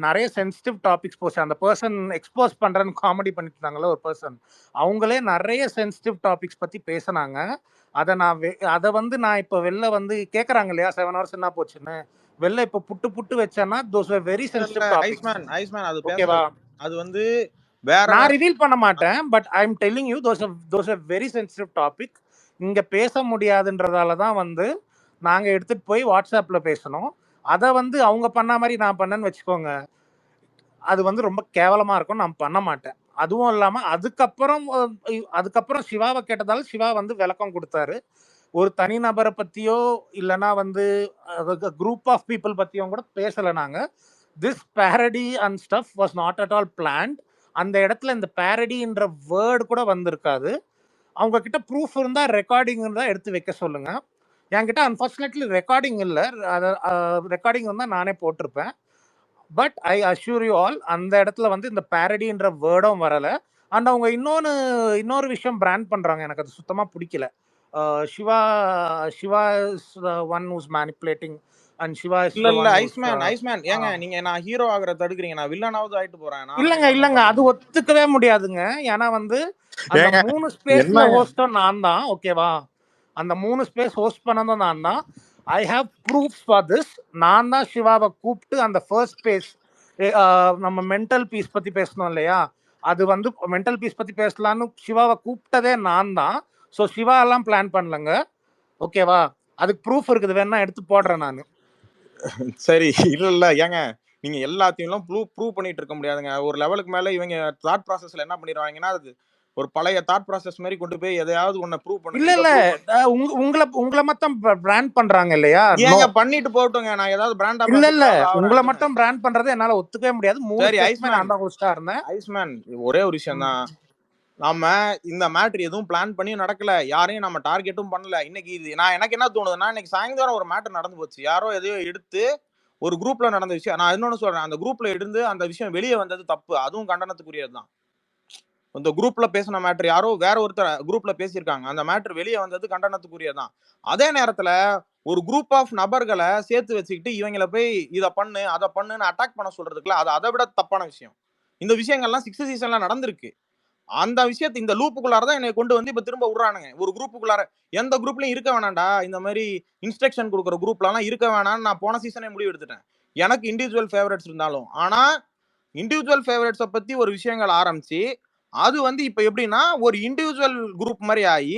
நிறைய சென்சிட்டிவ் டாபிக்ஸ் போச்சு. அந்த பர்சன் எக்ஸ்போஸ் பண்றேன்னு காமெடி பண்ணிட்டு இருந்தாங்களே ஒரு பர்சன், அவங்களே நிறைய சென்சிட்டிவ் டாபிக்ஸ் பத்தி பேசினாங்க. அதை வந்து நான் இப்போ வெளில வந்து கேட்குறாங்க இல்லையா 7 ஹவர்ஸ் என்ன போச்சுன்னு, வெளில இப்போ புட்டு வச்சேன்னா those are very sensitive topics. ஐஸ்மேன் அது ஓகேவா? அது வந்து வேற நான் ரிவீல் பண்ண மாட்டேன். But I am telling you those are very sensitive topic. இங்க பேச முடியாதுன்றதால தான் வந்து நாங்க எடுத்துட்டு போய் வாட்ஸ்அப்ல பேசணும். அதை வந்து அவங்க பண்ண மாதிரி நான் பண்ணேன்னு வச்சுக்கோங்க, அது வந்து ரொம்ப கேவலமா இருக்கும். நான் பண்ண மாட்டேன். அதுவும் இல்லாம அதுக்கப்புறம் சிவாவை கேட்டதால சிவா வந்து விளக்கம் கொடுத்தாரு. ஒரு தனிநபரை பத்தியோ இல்லைன்னா வந்து குரூப் ஆஃப் பீப்புள் பத்தியும் கூட பேசலை நாங்க. This parody and stuff was not at all planned. அந்த இடத்துல இந்த பேரடின்ற வேர்டு கூட வந்திருக்காது. அவங்க கிட்ட ப்ரூஃப் இருந்தா ரெக்கார்டிங் இருந்தா எடுத்து வைக்க சொல்லுங்க. என்கிட்ட அன்ஃபார்ச்சுனேட்லி ரெக்கார்டிங் இல்லை. ரெக்கார்டிங் இருந்தால் நானே போட்டிருப்பேன். But I assure you all, அந்த இடத்துல வந்து இந்த பேரடின்ற வேர்டும் வரலை. அண்ட் அவங்க இன்னொரு விஷயம் பிராண்ட் பண்றாங்க. எனக்கு அது சுத்தமா பிடிக்கல. Shiva is one who's manipulating and Shiva is இல்ல ஐஸ்மேன் ஏங்க நீங்க நான் ஹீரோ ஆகுற தடுக்குறீங்க. நான் வில்லனாவது ஆயிட்டு போறேன். இல்லங்க அது ஒத்துக்கவே முடியாதுங்க. ஏன்னா வந்து அந்த 3 ஸ்பேஸ்ல ஹோஸ்டும் நான் தான். ஓகேவா? அந்த 3 ஸ்பேஸ் ஹோஸ்ட் பண்ணதும் நான் தான். I have proofs for this. நான் தான் சிவாவை கூப்பிட்டு அந்த ஃபர்ஸ்ட் ஸ்பேஸ் நம்ம மென்டல் பீஸ் பத்தி பேசணும் இல்லையா, அது வந்து மென்டல் பீஸ் பத்தி பேசலான்னு சிவாவை கூப்பிட்டதே நான் தான். ஸோ சிவா எல்லாம் பிளான் பண்ணலங்க. ஓகேவா? அதுக்கு ப்ரூஃப் இருக்குது, வேணா எடுத்து போடுறேன் நான். சரி இல்ல ஏங்க நீங்க எல்லாத்தையும் ப்ரூவ் பண்ணிட்டு இருக்க முடியாதுங்க. ஒரு லெவலுக்கு மேல இவங்க தாட் ப்ராசஸ்ல என்ன பண்ணிடுவாங்கன்னா, அது ஒரு பழைய தாட் ப்ராசஸ் மாதிரி கொண்டு போய் எதையாவது ஒண்ண ப்ரூவ் பண்ணுங்க. இல்ல உங்களை மட்டும் பிராண்ட் பண்றாங்க இல்லையா? ஏங்க பண்ணிட்டு போட்டுங்க. நான் ஏதாவது பிராண்ட் இல்ல உங்களை மட்டும் பிராண்ட் பண்றதை என்னால ஒத்துக்கவே முடியாது. 3 நான் தான் ஹோஸ்டா இருந்தேன். ஐஸ்மேன் ஒரே ஒரு விஷயம் தான், நாம இந்த மேட்டர் எதுவும் பிளான் பண்ணி நடக்கல, யாரையும் நம்ம டார்கெட்டும் பண்ணல. இன்னைக்கு இது எனக்கு என்ன தோணுதுன்னா, இன்னைக்கு சாயந்தரம் ஒரு மேட்டர் நடந்து போச்சு. யாரோ எதையோ எடுத்து ஒரு குரூப்ல நடந்த விஷயம். நான் இன்னொன்னு சொல்றேன், அந்த குரூப்ல எடுத்து அந்த விஷயம் வெளியே வந்தது தப்பு. அதுவும் கண்டனத்துக்குரியது தான். இந்த குரூப்ல பேசின மேட்டர் யாரோ வேற ஒருத்தர் குரூப்ல பேசியிருக்காங்க, அந்த மேட்டர் வெளியே வந்தது கண்டனத்துக்குரியதான். அதே நேரத்துல ஒரு குரூப் ஆஃப் நபர்களை சேர்த்து வச்சுக்கிட்டு இவங்களை போய் இதை பண்ணு அதை பண்ணுன்னு அட்டாக் பண்ண சொல்றதுக்குல அது அதை விட தப்பான விஷயம். இந்த விஷயங்கள்லாம் 6th சீசன்ல நடந்திருக்கு. அந்த விஷயத்தை இந்த லூப்புக்குள்ளாரதான் என்னை கொண்டு வந்து இப்ப திரும்ப விடுறானுங்க. ஒரு குரூப்புக்குள்ளார எந்த குரூப்லயும் இருக்க வேணாண்டா, இந்த மாதிரி இன்ஸ்ட்ரக்ஷன் கொடுக்குற குரூப்லாம் இருக்க வேணாம்னு நான் போன சீசனே முடிவு எடுத்துட்டேன். எனக்கு இண்டிவிஜுவல் ஃபேவரட்ஸ் இருந்தாலும், ஆனா இண்டிவிஜுவல் ஃபேவரட்ஸை பத்தி ஒரு விஷயங்கள் ஆரம்பிச்சு அது வந்து இப்ப எப்படின்னா ஒரு இண்டிவிஜுவல் குரூப் மாதிரி ஆகி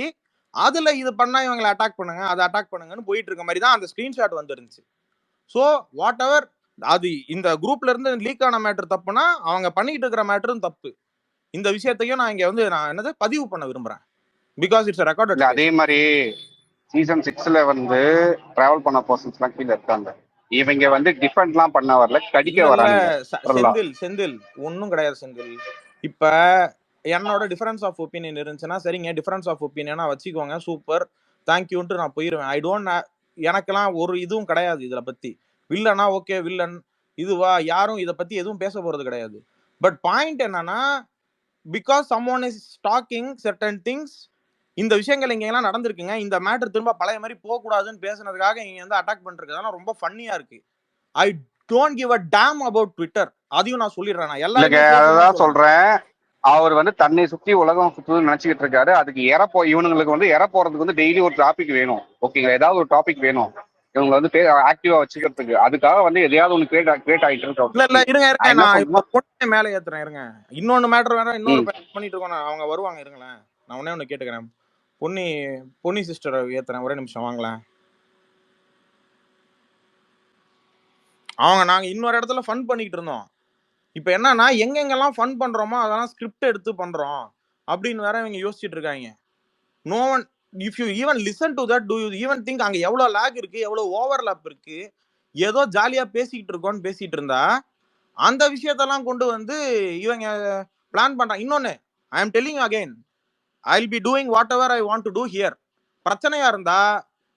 அதுல இது பண்ணா இவங்களை அட்டாக் பண்ணுங்க அதை அட்டாக் பண்ணுங்கன்னு போயிட்டு இருக்க மாதிரி தான் அந்த ஸ்கிரீன்ஷாட் வந்துருந்துச்சு. ஸோ வாட் எவர் அது இந்த குரூப்ல இருந்து லீக் ஆன மேட்டர் தப்புனா அவங்க பண்ணிட்டு இருக்கிற மேட்டரும் தப்பு. இந்த விஷயத்தையும் நான் இங்க வந்து நான் என்னது பதிவு பண்ண விரும்புறேன். Because it's recorded. அதே மாதிரி சீசன் 6ல வந்து டிராவல் பண்ண பர்சன்ஸ்லாம் கீழே இருக்காங்க. இவங்க வந்து டிஃபெண்ட்லாம் பண்ண வரல, கடிக்க வராங்க. செந்தில் ஒன்னும் கிடையாது செந்தில். இப்ப என்னோட டிஃபரன்ஸ் ஆஃப் ஒப்பீனியன் இருந்துச்சுன்னா சரிங்க, டிஃபரன்ஸ் ஆஃப் ஒப்பீனியனா வச்சுக்கோங்க, சூப்பர் தேங்க்யூன்ட்டு நான் போயிருவேன். ஐ டோன்ட் எனக்கெல்லாம் ஒரு இதுவும் கிடையாது இதுல பத்தி. வில்லனா ஓகே வில்லன் இதுவா யாரும் இதை பத்தி எதுவும் பேச போறது கிடையாது. பட் பாயிண்ட் என்னன்னா, because someone is talking certain things, இந்த விஷயங்கள் இங்க எல்லாம் நடந்திருக்குங்க, இந்த மேட்டர் திரும்ப பழைய மாதிரி போக கூடாதுன்னு பேசுனதுக்காக இங்க வந்து அட்டாக் பண்றதுதான் ரொம்ப ஃபன்னியா இருக்கு. I don't give a dam about Twitter. அதையும் நான் சொல்லிடுறேன். நான் எல்லாரும் சொல்றேன், அவர் வந்து தன்னை சுற்றி உலகம் சுற்றுன்னு நினைச்சுக்கிட்டு இருக்காரு. அதுக்கு இவனுங்களுக்கு வந்து இற போறதுக்கு வந்து டெய்லி ஒரு டாபிக் வேணும். ஓகேங்களா? ஏதாவது ஒரு டாபிக் வேணும் இவங்க வந்து ஆக்டிவா வச்சுக்கிறதுக்கு. அதுக்காக வந்து எதையாவது ஒண்ணு கிரியேட் ஆகிட்டு இருக்கு. மேல ஏத்துறேன் இருங்க. இன்னொன்னு மேட்டர் வேற இன்னொரு பண்ணிட்டு இருக்கோம். அவங்க வருவாங்க இருங்களேன். நான் ஒண்ணு கேட்டுக்கிறேன். பொன்னி சிஸ்டர் ஏத்துறேன், ஒரே நிமிஷம் வாங்களேன். நாங்க இன்னொரு இடத்துல ஃபன் பண்ணிக்கிட்டு இருந்தோம். இப்ப என்னன்னா எங்கெங்கெல்லாம் ஃபன் பண்றோமோ அதெல்லாம் ஸ்கிரிப்ட் எடுத்து பண்றோம் அப்படின்னு வேற இவங்க யோசிச்சுட்டு இருக்காங்க. No one if you even listen to that, do you even think அங்க எவ்வளவு லேக் இருக்கு, எவ்வளவு ஓவர்லாப் இருக்கு, ஏதோ ஜாலியா பேசிக்கிட்டு இருக்கோம்னு பேசிட்டு இருந்தா அந்த விஷயத்தெல்லாம் கொண்டு வந்து இவங்க பிளான் பண்றாங்க. இன்னொன்னு, I am telling again, I will be doing whatever I want to do here. பிரச்சனையா இருந்தா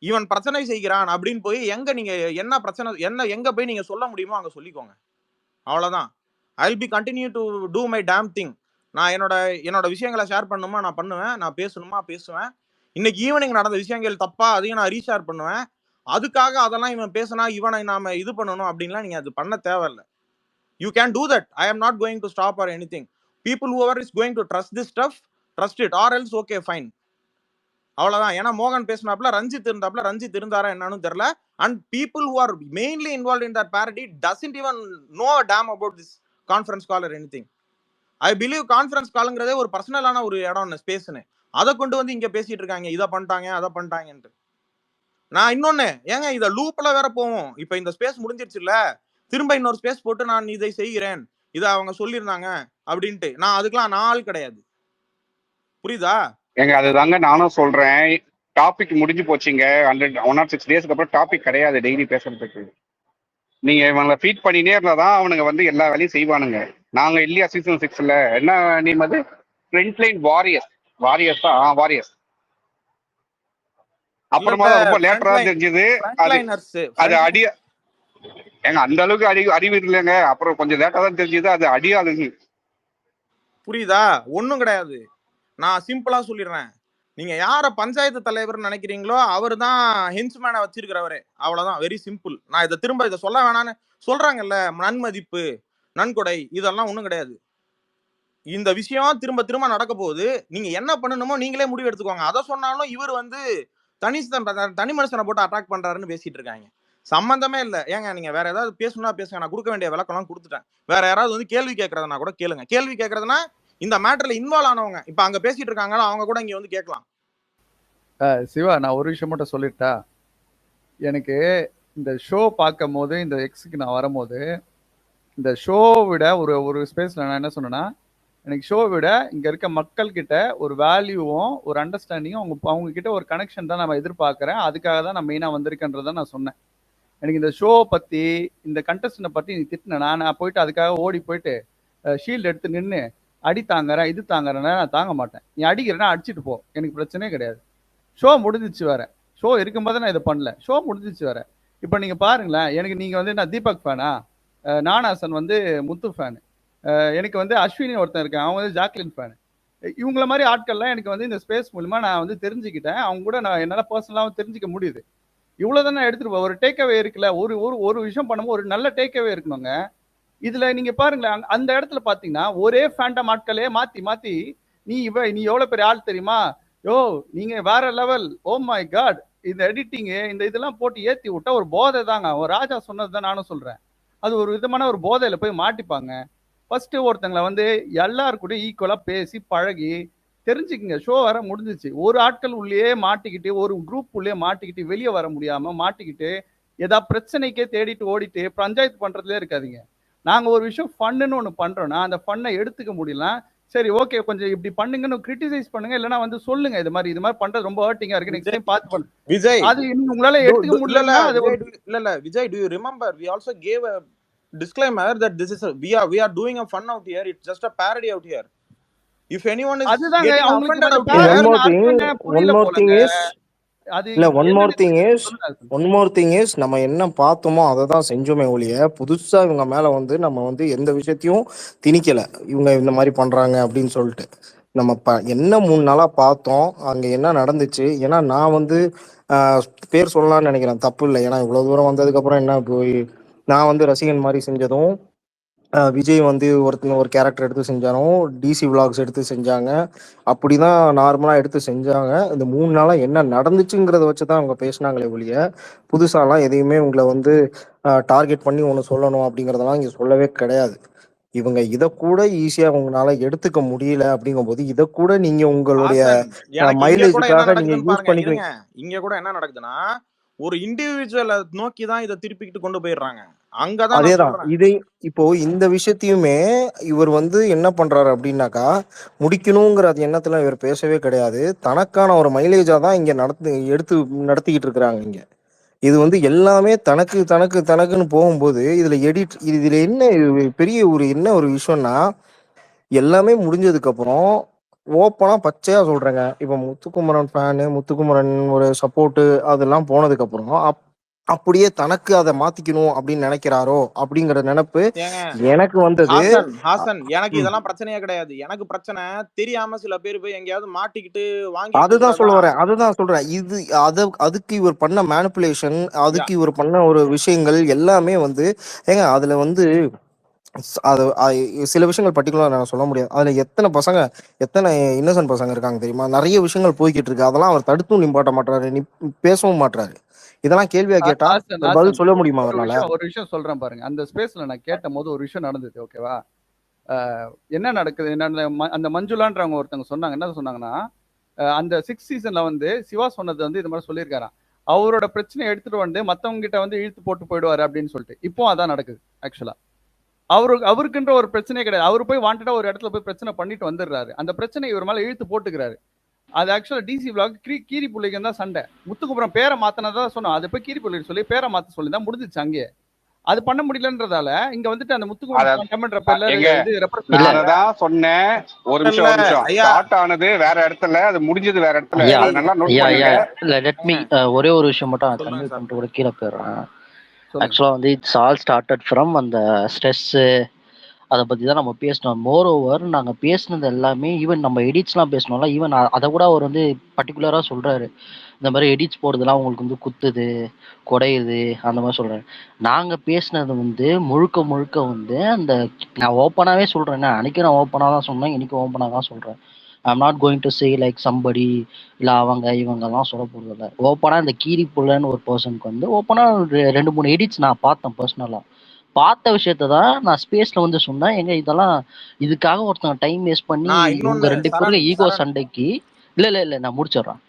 இவன் பிரச்சனை செய்கிறான் அப்படின்னு போய் எங்க நீங்க என்ன பிரச்சனை என்ன எங்க போய் நீங்க சொல்ல முடியுமோ அங்க சொல்லிக்கோங்க. அவ்வளவுதான். I will be continue to do my damn thing. நான் என்னோட விஷயங்களை ஷேர் பண்ணுமா நான் பண்ணுவேன், நான் பேசணுமா பேசுவேன். இன்னைக்கு ஈவினிங் நடந்த விஷயங்கள் தப்பா அதையும் நான் ரீஷேர் பண்ணுவேன். அதுக்காக அதெல்லாம் இவன் பேசினா இவனை நாம இது பண்ணணும் அப்படின்லாம் நீங்க அது பண்ண தேவையில்லை. You can do that. I am not going to stop or any thing. People whoever is going to trust this stuff, trust it, or else okay fine. அவ்வளவுதான். ஏன்னா மோகன் பேசினாப்ல, ரஞ்சித் இருந்தாப்ல, ரஞ்சித் இருந்தாரா என்னன்னு தெரியல. And people who are mainly involve in that parody doesn't even know a damn about this conference call or anything. I believe conference காலுங்கிறதே ஒரு பர்சனலான ஒரு இடம், ஸ்பேஸ்னு. அதை கொண்டு வந்து இங்க பேசிட்டு இருக்காங்க, இதை பண்ணிட்டாங்க அதை பண்ணிட்டாங்கன்ட்டு. நான் இன்னொன்னு ஏங்க இதை லூப்ல வேற போவோம். இப்ப இந்த ஸ்பேஸ் முடிஞ்சிருச்சு இல்ல, திரும்ப இன்னொரு ஸ்பேஸ் போட்டு நான் இதை செய்கிறேன், இதை அவங்க சொல்லியிருந்தாங்க அப்படின்ட்டு நான் அதுக்கெல்லாம் ஆள் கிடையாது. புரியுதா? எங்க அதுதாங்க நானும் சொல்றேன். டாபிக் முடிஞ்சு போச்சுங்க. 106 டேஸ்க்கு அப்புறம் டாபிக் கிடையாது டெய்லி பேசுறதுக்கு. நீங்க இவங்களை ஃபீட் பண்ணினே இருந்தாதான் அவனுங்க வந்து எல்லா வேலையும் செய்வானுங்க. நாங்க இல்லையா சீசன் 6ல என்ன நேம் அது, ஃப்ரண்ட் லைன் வாரியர்ஸ் தான், வாரியர்ஸ். அப்புறமா தான் ரொம்ப லேட்டரா தெரிஞ்சது அது அடியா. ஏங்க அந்த அளவுக்கு அறிவு இல்லைங்க. அப்புறம் கொஞ்சம் லேட்டா தான் தெரிஞ்சது அது அடியாதுங்க. புரியுதா? ஒண்ணும் கிடையாது. நான் சிம்பிளா சொல்லிடுறேன். நீங்க யார பஞ்சாயத்து தலைவர் நினைக்கிறீங்களோ அவர் தான் ஹென்ச்மேனை வச்சிருக்கிறவரே. அவ்வளவுதான், வெரி சிம்பிள். நான் இதை திரும்ப இதை சொல்ல வேணான்னு சொல்றாங்கல்ல, நன்மதிப்பு, நன்கொடை, இதெல்லாம் ஒண்ணும் கிடையாது. இந்த விஷயம் திரும்ப திரும்ப நடக்க போகுது. நீங்க என்ன பண்ணணுமோ நீங்களே முடிவு எடுத்துக்கோங்க. அதை சொன்னாலும் இவர் வந்து தனி மனுஷனை போட்டு அட்டாக் பண்றாருன்னு பேசிட்டு இருக்காங்க. சம்பந்தமே இல்லை. ஏங்க நீங்க வேற ஏதாவது பேசணும்னா பேசுங்க, நான் கொடுக்க வேண்டிய விளக்கம்லாம் கொடுத்துட்டேன். வேற யாராவது வந்து கேள்வி கேட்கறதுனா கூட கேளுங்க. கேள்வி கேட்கறதுனா இந்த மேட்டர்ல இன்வால்வ் ஆனவங்க, இப்ப அங்க பேசிட்டு இருக்காங்க, அவங்க கூட இங்க வந்து கேட்கலாம். சிவா, நான் ஒரு விஷயம் மட்டும் சொல்லிட்டா, எனக்கு இந்த ஷோ பார்க்கும் போது, இந்த எக்ஸுக்கு நான் வரும்போது, இந்த ஷோ விட ஒரு ஸ்பேஸ்ல நான் என்ன சொன்னேன்னா, எனக்கு ஷோ விட இங்க இருக்க மக்கள் கிட்ட ஒரு வேல்யூவும் ஒரு அண்டர்ஸ்டாண்டிங்கும் அவங்க கிட்ட ஒரு கனெக்ஷன் தான் நம்ம எதிர்பார்க்கறேன். அதுக்காக தான் நான் மெயினா வந்திருக்கேன்றதை நான் சொன்னேன். எனக்கு இந்த ஷோ பத்தி, இந்த கண்டஸ்டன்ட பத்தி நீ திட்டின, நான் போயிட்டு அதுக்காக ஓடி போயிட்டு ஷீல்டு எடுத்து நின்று அடி தாங்குறேன் இது தாங்குறேன்னா நான் தாங்க மாட்டேன். நீ அடிக்கிறேன்னா அடிச்சுட்டு போ, எனக்கு பிரச்சனையே கிடையாது. ஷோ முடிஞ்சிச்சு வேற. ஷோ இருக்கும்போது நான் இதை பண்ணல, ஷோ முடிஞ்சிச்சு வேற. இப்போ நீங்க பாருங்களேன், எனக்கு நீங்க வந்து நான் தீபக் ஃபேனா, நானாசன் வந்து முத்து ஃபேனு, எனக்கு வந்து அஸ்வினி ஒருத்தன் இருக்கேன், அவங்க வந்து ஜாக்லின் ஃபேனு. இவங்கள மாதிரி ஆட்கள்லாம் எனக்கு வந்து இந்த ஸ்பேஸ் மூலமா நான் வந்து தெரிஞ்சுக்கிட்டேன். அவங்க கூட நான் என்னால் பர்சனலாகவும் தெரிஞ்சுக்க முடியுது. இவ்வளோதான் நான் எடுத்துட்டு போவேன். ஒரு டேக்அவே இருக்குல்ல, ஒரு விஷயம் பண்ணும்போது ஒரு நல்ல டேக்அவே இருக்கணுங்க. இதுல நீங்க பாருங்களேன், அந்த இடத்துல பாத்தீங்கன்னா ஒரே ஃபேண்டம் ஆட்களே மாத்தி மாத்தி, நீ எவ்வளவு பெரிய ஆள் தெரியுமா, யோ நீங்க வேற லெவல், ஓ மை காட், இந்த எடிட்டிங் இந்த இதெல்லாம் போட்டு ஏத்தி விட்டா ஒரு போதை தாங்க. ஒரு ராஜா சொன்னதுதான் நானும் சொல்றேன். அது ஒரு விதமான ஒரு போதையில போய் மாட்டிப்பாங்க. ஃபர்ஸ்ட் ஒருத்தங்களை வந்து எல்லாரு கூட ஈக்குவலா பேசி பழகி தெரிஞ்சுக்குங்க. ஷோ வர முடிஞ்சிச்சு. ஒரு ஆட்கள் உள்ளே மாட்டிக்கிட்டு, ஒரு குரூப் உள்ளே மாட்டிக்கிட்டு, வெளியே வர முடியாம மாட்டிக்கிட்டு, ஏதாவது பிரச்சனைக்கே தேடிட்டு ஓடிட்டு பஞ்சாயத்து பண்றதுலே இருக்காதீங்க. நாங்க ஒரு விஷயம் ஃபன்னு ஒண்ணு பண்றோம்னா அந்த ஃபன்னை எடுத்துக்க முடியல, சரி ஓகே கொஞ்சம் இப்படி பண்ணுங்கன்னு கிரிட்டிசைஸ் பண்ணுங்க, இல்லைன்னா வந்து சொல்லுங்க இது மாதிரி பண்றது ரொம்ப ஹர்ட்டிங்கா இருக்கு, நெக்ஸ்ட் டைம் பார்த்து பண்ணுங்க. விஜய், அது உங்களால எடுத்துக்க முடியல. இல்ல Vijay, do you remember we also gave a disclaimer that this is we are doing a fun out here, it's just a parody out here. If anyone is getting offended out here, one more thing is நம்ம என்ன பார்த்தோமோ அதை தான் செஞ்சோமே ஒழிய புதுசா இவங்க மேல வந்து நம்ம வந்து எந்த விஷயத்தையும் திணிக்கல. இவங்க இந்த மாதிரி பண்றாங்க அப்படின்னு சொல்லிட்டு நம்ம என்ன 3 நாளா பார்த்தோம், அங்க என்ன நடந்துச்சு. ஏன்னா நான் வந்து பேர் சொல்லலாம்னு நினைக்கிறேன், தப்பு இல்லை. ஏன்னா இவ்வளவு தூரம் வந்ததுக்கு அப்புறம் என்ன போய் நான் வந்து ரசிகன் மாதிரி செஞ்சதும், விஜய் வந்து ஒரு கேரக்டர் எடுத்து செஞ்சாலும், டிசி விளாக்ஸ் எடுத்து செஞ்சாங்க, அப்படிதான் நார்மலா எடுத்து செஞ்சாங்க. இந்த 3 நாளா என்ன நடந்துச்சுங்கிறத வச்சுதான் அவங்க பேசினாங்களே ஒழிய புதுசாலாம் எதையுமே உங்களை வந்து டார்கெட் பண்ணி ஒன்று சொல்லணும் அப்படிங்கறதெல்லாம் இங்க சொல்லவே கிடையாது. இவங்க இதை கூட ஈஸியா உங்களால எடுத்துக்க முடியல அப்படிங்கும் போது இதை கூட நீங்க உங்களுடைய மைலேஜுக்காக நீங்க யூஸ் பண்ணிக்கிறீங்க. இங்க கூட என்ன நடக்குதுன்னா, ஒரு இண்டிவிஜுவலை நோக்கி தான் இதை திருப்பிக்கிட்டு கொண்டு போயிடுறாங்க. அங்கதான் நான் அதேதான் சொல்றேன். இதை இப்போ இந்த விஷயத்தையுமே இவர் வந்து என்ன பண்றாரு அப்படின்னாக்கா, முடிக்கணுங்கிற அது எண்ணத்துல இவர் பேசவே கிடையாது. தனக்கான ஒரு மைலேஜா தான் இங்க எடுத்து நடத்திக்கிட்டு இருக்கிறாங்க இங்க. இது வந்து எல்லாமே தனக்கு தனக்கு தனக்குன்னு போகும்போது இதுல என்ன பெரிய என்ன ஒரு விஷயம்னா, எல்லாமே முடிஞ்சதுக்கு அப்புறம் ஓப்பனா பச்சையா சொல்றேங்க. இப்ப முத்துக்குமரன் ஃபேனு, முத்துக்குமரன் ஒரு சப்போர்ட் அதெல்லாம் போனதுக்கு அப்புறம் அப்படியே தனக்கு அதை மாத்திக்கணும் அப்படின்னு நினைக்கிறாரோ அப்படிங்கிற நினைப்பு ஏங்க எனக்கு வந்தது. ஹாசன் எனக்கு ம். இதெல்லாம் பிரச்சனையே கிடையாது. எனக்கு பிரச்சனை தெரியாம சில பேர் போய் எங்கேயாவது மாட்டிக்கிட்டு வாங்கிட்டு அதுதான் சொல்ல இருக்கிறதா. வரேன். அதுதான் சொல்றேன். அதுக்கு இவர் பண்ண மேனிப்புலேஷன், யா, அதுக்கு இவர் பண்ண ஒரு விஷயங்கள் எல்லாமே வந்து ஏங்க அதுல வந்து அது சில விஷயங்கள் பர்டிகுலரா நான் சொல்ல முடியாது. அதுல எத்தனை இன்னசென்ட் பசங்க இருக்காங்க தெரியுமா? நிறைய விஷயங்கள் போய்க்கிட்டு இருக்கு. அதெல்லாம் அவர் தடுத்தும் நிப்பாட்ட மாட்டாரு, பேசவும் மாட்டாரு. இதெல்லாம் கேள்வியா கேட்டா ஹாசன் ஒரு பதில் ஹாசன் சொல்ல முடியுமா ஒரு அவரால? விஷயம் ஒரு விஷயம் சொல்றேன் பாருங்க. அந்த ஸ்பேஸ்ல நான் கேட்ட போது ஒரு விஷயம் நடந்தது. ஓகேவா? என்ன நடக்குது அந்த மஞ்சுளான்றவங்க ஒருத்தவங்க சொன்னாங்க. என்ன சொன்னாங்கன்னா, அந்த 6 சீசன்ல வந்து சிவா சொன்னது வந்து இது மாதிரி சொல்லியிருக்காராம். அவரோட பிரச்சனையை எடுத்துட்டு வந்து மத்தவங்க கிட்ட வந்து இழுத்து போட்டு போயிடுவாரு அப்படின்னு சொல்லிட்டு. இப்போ அதான் நடக்குது ஆக்சுவலா. அவருக்குன்ற ஒரு பிரச்சனையே கிடையாது. அவரு போய் வாண்டடா ஒரு இடத்துல போய் பிரச்சனை பண்ணிட்டு வந்துடுறாரு. அந்த பிரச்சனை இவர் மேல இழுத்து போட்டுக்கிறாரு. அது ஆக்சுவலா டிசி விளாக் கீரி புள்ளிக்கு தான் சண்டை. முத்துக்குப்புறம் பேரை மாத்தினதா சொன்னோம். அதை போய் கீரி புள்ளிக்கு சொல்லி பேரை மாத்த சொல்லி தான் முடிஞ்சிச்சு அங்கே. அது பண்ண முடியலன்றதால இங்க வந்துட்டு அந்த முத்துக்குமரன்ற பேர்ல இது நான் அததான் சொன்னேன். ஒரு நிமிஷம் ஐயா ஸ்டார்ட் ஆனது வேற இடத்துல, அது முடிஞ்சது வேற இடத்துல. ஐயா அது நல்லா நோட் ஐயா ஐயா பண்ணுங்க. இல்ல லெட் மீ ஒரே ஒரு விஷயம் மட்டும் நான் சொல்லுங்க கன்வே சார். பண்ணிட்டு கூட கீழே போயிடுறேன். சொல்லுங்க. ஆக்சுவலா வந்து இட்ஸ் ஆல் ஸ்டார்டட் ஃப்ரம் அந்த ஸ்ட்ரெஸ் அதை பத்தி தான் நம்ம பேசணும். மோர் ஓவர் நாங்க பேசுனது எல்லாமே ஈவன் நம்ம எடிட்ஸ்லாம் பேசணும்ல, ஈவன் அதை கூட அவர் வந்து பர்டிகுலரா சொல்றாரு. இந்த மாதிரி எடிட்ஸ் போடுறதுலாம் உங்களுக்கு வந்து குத்துது, குடையுது, அந்த மாதிரி சொல்றாரு. நாங்க பேசினது வந்து முழுக்க முழுக்க வந்து அந்த நான் ஓப்பனாவே சொல்றேன். அன்னைக்கு நான் ஓப்பனா தான் சொன்னேன், இன்னைக்கு ஓப்பனா தான் சொல்றேன். I'm not going to say like somebody இல்லை அவங்க இவங்கெல்லாம் சொல்ல போகிறது இல்லை. ஓப்பனாக இந்த கீரி புள்ளன்னு ஒரு பர்சனுக்கு வந்து ஓப்பனாக 2-3 எடிட்ஸ் நான் பார்த்தேன் பர்சனலாக. பார்த்த விஷயத்த தான் நான் ஸ்பேஸில் வந்து சொன்னேன். எங்க இதெல்லாம் இதுக்காக ஒருத்தங்க டைம் வேஸ்ட் பண்ணி இவங்க 2 பேருக்கு ஈகோ சண்டைக்கு இல்லை நான் முடிச்சிடுறேன்.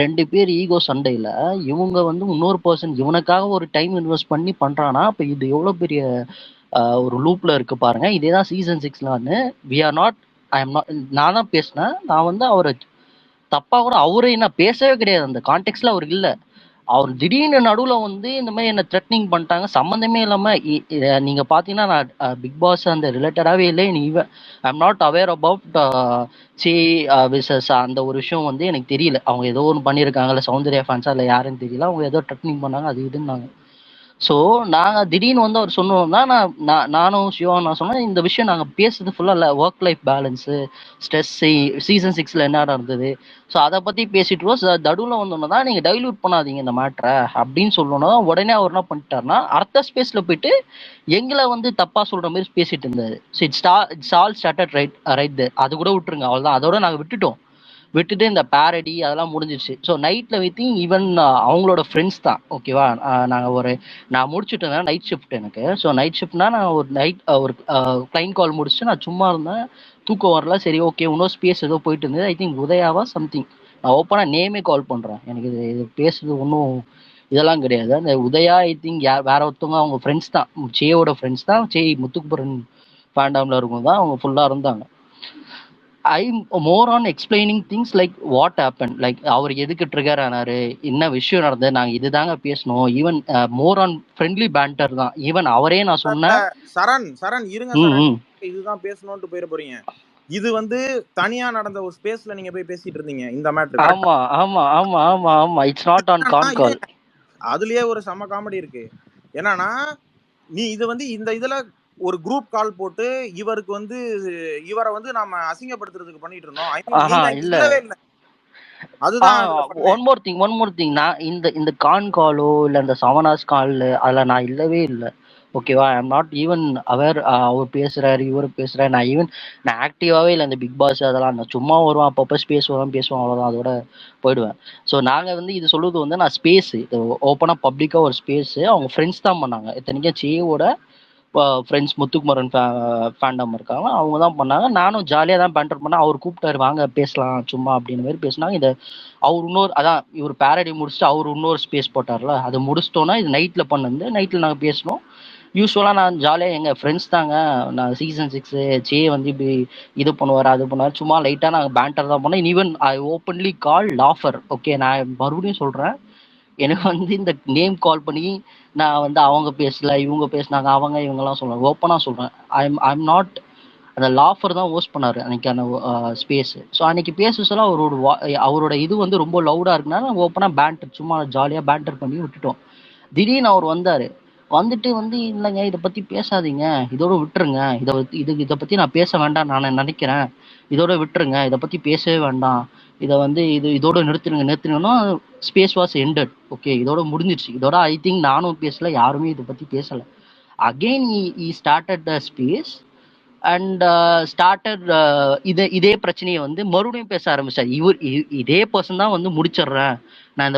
ரெண்டு பேர் ஈகோ சண்டையில் இவங்க வந்து இன்னொரு பர்சன் இவனுக்காக ஒரு டைம் இன்வெஸ்ட் பண்ணி பண்ணுறான்னா அப்போ இது எவ்வளோ பெரிய ஒரு லூப்பில் இருக்கு பாருங்க. இதே தான் சீசன் 6 வி ஆர் நாட் நான் தான் பேசினேன். நான் வந்து அவரை தப்பா கூட அவரை நான் பேசவே கிடையாது. அந்த கான்டெக்ட்ல அவர் இல்லை. அவர் திடீர்னு நடுவில் வந்து இந்த மாதிரி என்ன த்ரெட்னிங் பண்ணிட்டாங்க சம்மந்தமே இல்லாமல். நீங்கள் பார்த்தீங்கன்னா நான் பிக் பாஸ் அந்த ரிலேட்டடாகவே இல்லை. ஐம் நாட் அவேர் அபவுட் சி விசஸ் அந்த ஒரு விஷயம் வந்து எனக்கு தெரியல. அவங்க ஏதோ ஒன்று பண்ணியிருக்காங்கல்ல, சௌந்தர்யா ஃபேன்ஸா இல்லை யாருன்னு தெரியல. அவங்க ஏதோ த்ரெட்னிங் பண்ணாங்க, அது இதுன்னாங்க. ஸோ நாங்கள் திடீர்னு வந்து அவர் சொன்னோம்னா நானும் சிவாவும் நான் சொன்னேன் இந்த விஷயம் நாங்கள் பேசுறது ஃபுல்லாக இல்லை, work life balance, stress, season 6 என்ன இருந்தது, ஸோ அதை பற்றி பேசிட்டு இருக்கோம். தடுவில் வந்தோன்னா தான் நீங்கள் டைல்யூட் பண்ணாதீங்க இந்த மேட்ரை அப்படின்னு சொல்லணும். உடனே அவர் என்ன பண்ணிட்டாருன்னா அடுத்த ஸ்பேஸில் போயிட்டு எங்களை வந்து தப்பாக சொல்கிற மாதிரி பேசிட்டு இருந்தார். So it's all started right அது கூட விட்டுருங்க, அவ்வளோதான். அதோட நாங்கள் விட்டுட்டு இந்த பேரடி அதெல்லாம் முடிஞ்சிச்சு. ஸோ நைட்டில் வைத்தி ஈவன் அவங்களோட ஃப்ரெண்ட்ஸ் தான். ஓகேவா? நான் முடிச்சுட்டு இருந்தேன், நைட் ஷிஃப்ட் எனக்கு. ஸோ நைட் ஷிஃப்ட்னா நான் ஒரு கிளைண்ட் கால் முடிச்சுட்டு நான் சும்மா இருந்தேன், தூக்கம் வரல. சரி ஓகே இன்னொரு ஸ்பேஸ் ஏதோ போயிட்டு இருந்தது, ஐ திங்க் உதயாவா சம்திங். நான் ஓப்பனாக நேமே கால் பண்ணுறேன், எனக்கு இது பேசுறது ஒன்றும் இதெல்லாம் கிடையாது. அந்த உதயா ஐ திங்க் வேற ஒருத்தவங்க அவங்க ஃப்ரெண்ட்ஸ் தான், சேயோட ஃப்ரெண்ட்ஸ் தான். முத்துக்குப்புறன் ஃபேண்டாமில் இருக்கும் தான் அவங்க ஃபுல்லாக இருந்தாங்க. I'm more on explaining things like what happened, like அவர் எதுக்கு ட்ரிகர் ஆனாரு, என்ன விஷயம் நடந்தது, நாங்க இதுதாங்க பேசணும். Even more on friendly panther தான். ஈவன் அவரே நான் சொன்னேன் சரண் இருங்க சரண், இதுதான் பேசணும்னு போயிட போறீங்க. இது வந்து தனியா நடந்த ஒரு ஸ்பேஸ்ல நீங்க போய் பேசிட்டு இருந்தீங்க இந்த மேட்டர். ஆமா ஆமா ஆமா ஆமா ஆமா இட்ஸ் நாட் ஆன் கான் கால். அதுலயே ஒரு செம காமெடி இருக்கு. என்னன்னா நீ இது வந்து இந்த இதுல ஒரு குரூப் கால் போட்டு இவருக்கு வந்து இவரை வந்து நாம அசிங்கப்படுத்துறதுக்கு பண்ணிட்டு இருந்தோம். இல்ல அதுதான் ஒன் மோர் திங் நான் இந்த கான் காலோ இல்ல இந்த சவனாஸ் கால் அதுல நான் இல்லவே இல்லை. ஓகேவா? I am not even aware அவர் பேசுறாரு இவர் பேசுறாரு. நான் ஆக்டிவாவே இல்லை இந்த பிக் பாஸ் அதெல்லாம். நான் சும்மா வருவேன், அப்பப்போ பேசுவேன் அவ்வளோதான், அதோட போயிடுவேன். ஸோ நாங்கள் வந்து இது சொல்லுறது வந்து நான் ஸ்பேஸ் ஓப்பனாக பப்ளிக்காக ஒரு ஸ்பேஸ் அவங்க ஃப்ரெண்ட்ஸ் தான் பண்ணாங்க. இத்தனைக்கும் சேவோட ஃப்ரெண்ட்ஸ் முத்துக்குமரன் ஃபேண்டம் இருக்காங்க, அவங்க தான் பண்ணாங்க. நானும் ஜாலியாக தான் பேண்டர் பண்ணேன். அவர் கூப்பிட்டாரு வாங்க பேசலாம் சும்மா அப்படின்னு மாதிரி பேசினாங்க. இதை அவர் இவர் பேரடி முடிச்சுட்டு அவர் இன்னொரு ஸ்பேஸ் போட்டார்ல, அதை முடிச்சிட்டோன்னா இது நைட்டில் பண்ணது. நைட்டில் நாங்கள் பேசினோம். யூஸ்வலாக நான் ஜாலியாக எங்கள் ஃப்ரெண்ட்ஸ் தாங்க, நான் சீசன் 6 சே வந்து இப்படி இது பண்ணுவார் அது பண்ணுவார், சும்மா லைட்டாக நாங்கள் பேண்டர் தான் பண்ணோம். Even I openly call lawful. Okay, நான் மறுபடியும் சொல்கிறேன், எனக்கு வந்து இந்த நேம் கால் பண்ணி நான் வந்து அவங்க பேசல இவங்க பேசினாங்க அவங்க இவங்கெல்லாம் சொல்லுவாங்க. ஓப்பனாக சொல்கிறேன், ஐம் நாட். அந்த லாஃபர் தான் ஹோஸ்ட் பண்ணார் அன்னைக்கான ஸ்பேஸ். ஸோ அன்னைக்கு பேச சொல்ல அவரோட இது வந்து ரொம்ப லவுடாக இருக்குனால ஓப்பனாக பேண்டர் சும்மா ஜாலியாக பேண்டர் பண்ணி விட்டுட்டோம். திடீர்னு அவர் வந்தார். வந்துட்டு வந்து இல்லைங்க இதை பற்றி பேசாதீங்க, இதோட விட்டுருங்க, இதை பற்றி நான் பேச வேண்டாம் நான் நினைக்கிறேன், இதோட விட்டுருங்க, இதை பற்றி பேசவே வேண்டாம், இதை வந்து இதோட நிறுத்துங்கன்னா ஸ்பேஸ் வாஸ் எண்டட். ஓகே, இதோட முடிஞ்சிடுச்சு. இதோட ஐ திங்க் நானும் பேசல, யாருமே இதை பற்றி பேசலை. Again E started the space and started இதே பிரச்சனையை வந்து மறுபடியும் பேச ஆரம்பிச்சார். இதே பர்சன் தான் வந்து முடிச்சிடுறேன், நான்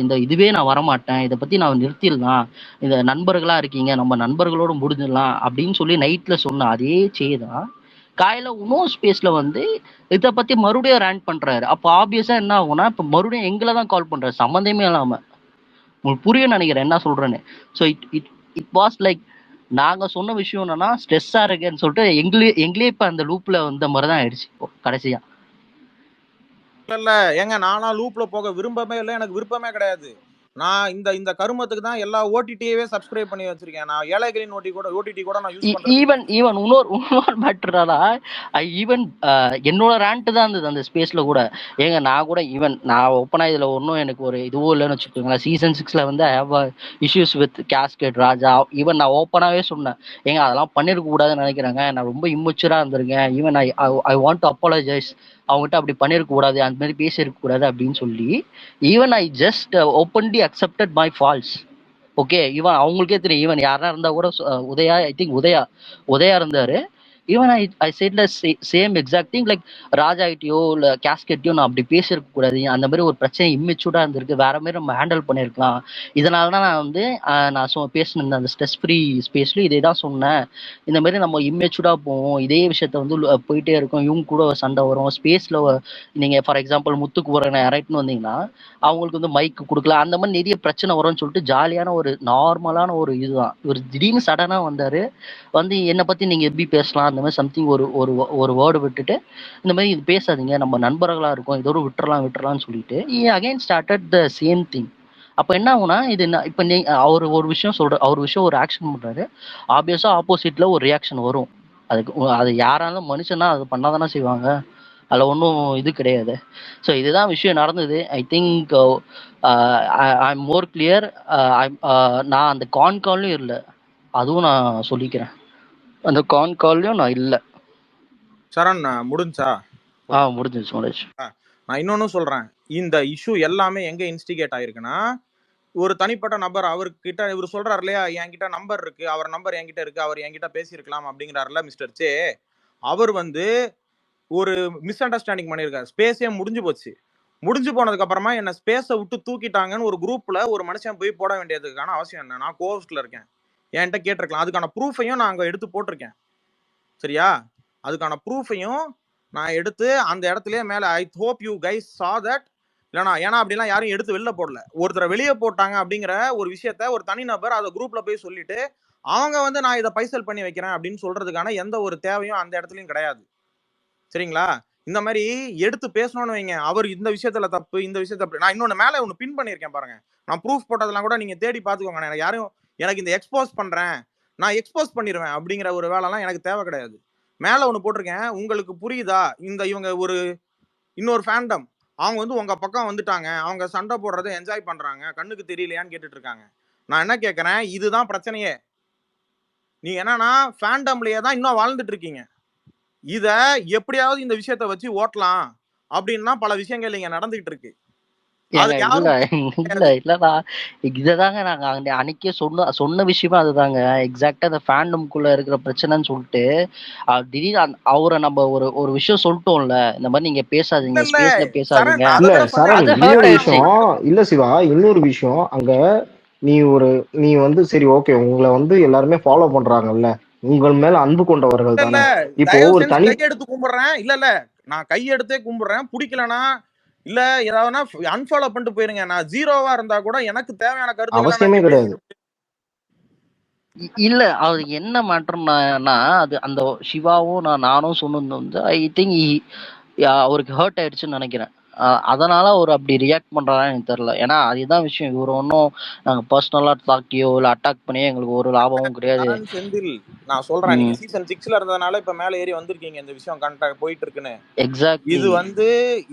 இந்த இதுவே நான் வரமாட்டேன், இதை பற்றி நான் நிறுத்திடலாம், இந்த நண்பர்களாக இருக்கீங்க நம்ம நண்பர்களோடு முடிஞ்சிடலாம் அப்படின்னு சொல்லி நைட்டில் சொன்ன அதே தான் காலையில் இன்னொரு ஸ்பேஸில் வந்து இதை பற்றி மறுபடியும் ரேண்ட் பண்ணுறாரு. அப்போ ஆப்வியஸாக என்ன ஆகும்னா இப்போ மறுபடியும் எங்களை தான் கால் பண்ணுறாரு, சம்மந்தமே இல்லாமல். உங்களுக்கு புரியும் நினைக்கிறேன் என்ன சொல்கிறேன்னு. ஸோ இட் வாஸ் லைக் நாங்கள் சொன்ன விஷயம் என்னன்னா ஸ்ட்ரெஸ்ஸாக இருக்கேன்னு சொல்லிட்டு எங்களே இப்போ அந்த லூப்பில் வந்த மாதிரி தான் ஆயிடுச்சு இப்போ கடைசியாக. இல்ல ஏங்க, நானா லூப்ல போக விரும்பவே இல்லை, எனக்கு விருப்பமே கிடையாது. நான் இந்த கருமத்துக்கு தான் எல்லா ஓடிடியவே சப்ஸ்கிரைப் பண்ணி வச்சிருக்கேன். நான் ஏழைகளின் ஓடிடி கூட நான் யூஸ் பண்றேன். ஈவன் இன்னொரு மேட்டர்னா ஈவன் என்னோட ரேண்ட் தான் இருந்தது அந்த ஸ்பேஸ்ல கூட. ஏங்க நான் கூட ஈவன் நான் ஓப்பனா இதுல ஒன்றும் எனக்கு ஒரு இதுவும் இல்லைன்னு வச்சுக்கோங்களேன். சீசன் 6ல வந்து I have issues with gasket Raja. Even நான் ஓப்பனாவே சொன்னேன், ஏங்க அதெல்லாம் பண்ணிருக்க கூடாதுன்னு நினைக்கிறாங்க, நான் ரொம்ப இம்மெச்சூரா இருந்திருக்கேன், even I want to apologise, அவங்ககிட்ட அப்படி பண்ணிருக்க கூடாது, அந்த மாதிரி பேசியிருக்க கூடாது அப்படின்னு சொல்லி even I just openly accepted my falls. Okay, even அவங்களுக்கே தெரியும், ஈவன் யாரா இருந்தா கூட உதயா, ஐ திங்க் உதயா இருந்தாரு. Even I said same exact thing like Raja கிட்டயோ இல்லை கேஸ்கெட்டையோ நான் அப்படி பேசியிருக்க கூடாது, அந்த மாதிரி ஒரு பிரச்சனை இம்மெச்சூர்டாக இருந்திருக்கு, வேற மாதிரி நம்ம ஹேண்டில் பண்ணியிருக்கலாம். இதனால தான் நான் வந்து நான் பேசினேன் அந்த ஸ்ட்ரெஸ் ஃப்ரீ ஸ்பேஸ்ல இதே தான் சொன்னேன், இந்த மாதிரி நம்ம இம்மெச்சூர்டாக போவோம், இதே விஷயத்த வந்து போயிட்டே இருக்கும், இவங்க கூட சண்டை வரும் ஸ்பேஸில். நீங்கள் ஃபார் எக்ஸாம்பிள் முத்துக்கு போகிற யாராயிட்டுன்னு வந்தீங்கன்னா அவங்களுக்கு வந்து மைக்கு கொடுக்கல, அந்த மாதிரி நிறைய பிரச்சனை வரும்னு சொல்லிட்டு ஜாலியான ஒரு நார்மலான ஒரு இதுதான். இவர் திடீர்னு சடனாக வந்தார், வந்து என்னை பற்றி நீங்கள் எப்படி பேசலாம் அந்த மாதிரி சம்திங் ஒரு வேர்டு விட்டுட்டு இந்த மாதிரி இது பேசாதீங்க, நம்ம நண்பர்களாக இருக்கும், இதோட விட்டுறலாம்னு சொல்லிட்டு again started the same thing. அப்போ என்ன ஆகுனா இது இப்போ அவர் ஒரு விஷயம் ஒரு ஆக்ஷன் பண்ணுறாரு, ஆப்வியஸாக ஆப்போசிட்டில் ஒரு ரியாக்ஷன் வரும். அது யாராலும் மனுஷனா அது பண்ணாதானே செய்வாங்க, அதில் ஒன்றும் இது கிடையாது. ஸோ இதுதான் விஷயம் நடந்தது. I think I am more clear. நான் அந்த கால்லையும் இல்லை, அதுவும் நான் சொல்லிக்கிறேன், அந்த கால்லையும் நான் இல்லை. சரண் முடிஞ்சா? முடிஞ்சிச்சு. நான் இன்னொன்னு சொல்றேன், இந்த இஷ்யூ எல்லாமே எங்க இன்ஸ்டிகேட் ஆயிருக்குன்னா, ஒரு தனிப்பட்ட நபர் அவர்கிட்ட இவர் சொல்றாரு இல்லையா, என்கிட்ட நம்பர் இருக்கு, அவர் நம்பர் என்கிட்ட இருக்கு, அவர் என்கிட்ட பேசியிருக்கலாம் அப்படிங்கிறாருல மிஸ்டர் சே, அவர் வந்து ஒரு மிஸ் அண்டர்ஸ்டாண்டிங் பண்ணியிருக்காரு. ஸ்பேஸே முடிஞ்சு போச்சு. முடிஞ்சு போனதுக்கு அப்புறமா என்ன ஸ்பேஸை விட்டு தூக்கிட்டாங்கன்னு ஒரு குரூப்ல ஒரு மனுஷன் போய் போட வேண்டியதுக்கான அவசியம் என்ன? நான் கோஹோஸ்ட்ல இருக்கேன், என்கிட்ட கேட்டிருக்கலாம், அதுக்கான ப்ரூஃபையும் நான் அங்க எடுத்து போட்டிருக்கேன். சரியா? அதுக்கான ப்ரூஃபையும் நான் எடுத்து அந்த இடத்துலயே மேல I hope you guys saw that. இல்லைனா ஏன்னா அப்படிலாம் யாரும் எடுத்து வெளில போடல, ஒருத்தரை வெளியே போட்டாங்க அப்படிங்கிற ஒரு விஷயத்த ஒரு தனிநபர் அதை குரூப்ல போய் சொல்லிட்டு அவங்க வந்து நான் இதை பைசல் பண்ணி வைக்கிறேன் அப்படின்னு சொல்றதுக்கான எந்த ஒரு தேவையும் அந்த இடத்துலயும் கிடையாது. சரிங்களா? இந்த மாதிரி எடுத்து பேசணும்னு வைங்க, அவர் இந்த விஷயத்துல தப்பு, இந்த விஷயத்த நான் இன்னொன்னு மேல ஒன்று பின் பண்ணியிருக்கேன் பாருங்க, நான் ப்ரூஃப் போட்டதெல்லாம் கூட நீங்க தேடி பார்த்துக்கோங்க. எனக்கு யாரும் எனக்கு இந்த எக்ஸ்போஸ் பண்றேன், நான் எக்ஸ்போஸ் பண்ணிடுவேன் அப்படிங்கிற ஒரு வேலைலாம் எனக்கு தேவை கிடையாது. மேல ஒன்று போட்டிருக்கேன், உங்களுக்கு புரியுதா? இவங்க ஒரு இன்னொரு ஃபேண்டம், அவங்க வந்து உங்க பக்கம் வந்துட்டாங்க, அவங்க சண்டை போடுறதை என்ஜாய் பண்றாங்க, கண்ணுக்கு தெரியலையான்னு கேட்டுட்டு இருக்காங்க. நான் என்ன கேட்கறேன், இதுதான் பிரச்சனையே. நீ என்னன்னா ஃபேண்டம்லயே தான் இன்னும் வாழ்ந்துட்டு இருக்கீங்க. இத எப்படியாவது இந்த விஷயத்த வச்சு ஓட்டலாம் அப்படின்னா பல விஷயங்கள் இங்க நடந்துகிட்டு இருக்கு. இல்லடா, இததாங்க நாங்க அன்னைக்கே சொன்ன விஷயமா அதுதாங்க. எக்ஸாக்டா அந்த ஃபேண்டம்குள்ள இருக்கிற பிரச்சனைன்னு சொல்லிட்டு திடீர்னு அவரை நம்ம ஒரு விஷயம் சொல்லிட்டோம்ல, இந்த மாதிரி நீங்க பேசாதீங்க, ஸ்பேஸ்ல பேசாதீங்க. இல்ல சரண், இன்னொரு விஷயம் இல்ல சிவா, இன்னொரு விஷயம், அங்க நீ வந்து சரி ஓகே, உங்களை வந்து எல்லாருமே ஃபாலோ பண்றாங்கல்ல, உங்கள் மேல அன்பு கொண்டவர்கள் இல்ல தானே. இப்போ தயவு ஒரு செஞ்சு தனி கையெடுத்து கும்பிடுறேன். இல்ல நான் கையெடுத்தே கும்பிடுறேன். பிடிக்கலனா இல்ல ஏதாவதுனா அன்ஃபாலோ பண்ணிட்டு போயிருங்க. நான் ஜீரோவா இருந்தா கூட எனக்கு தேவையான கருத்துக்களை நான் அவசியமே இங்க கிடையாது. பேசிட்டு இல்ல அது என்ன மேட்டர்னா அது அந்த சிவாவும் நானும் சொன்னது வந்து ஐ திங்க் அவருக்கு ஹர்ட் ஆயிடுச்சுன்னு நினைக்கிறேன். அதனால அவர் அப்படி ரியாக்ட் பண்றாரான்னு எனக்கு தெரியல. ஏன்னா அதுதான் விஷயம். இவர் ஒன்றும் நாங்க பர்சனலா தாக்கியோ இல்ல அட்டாக் பண்ணியோ எங்களுக்கு ஒரு லாபமும் கிடையாது. கரண் செந்தில் நான் சொல்றேன், நீங்க சீசன் 6ல இருந்ததுனால இப்ப மேல ஏறி வந்திருக்கீங்க. இந்த விஷயம் கரெக்டா போயிட்டு இருக்குன்னு. எக்ஸாக்ட்லி. இது வந்து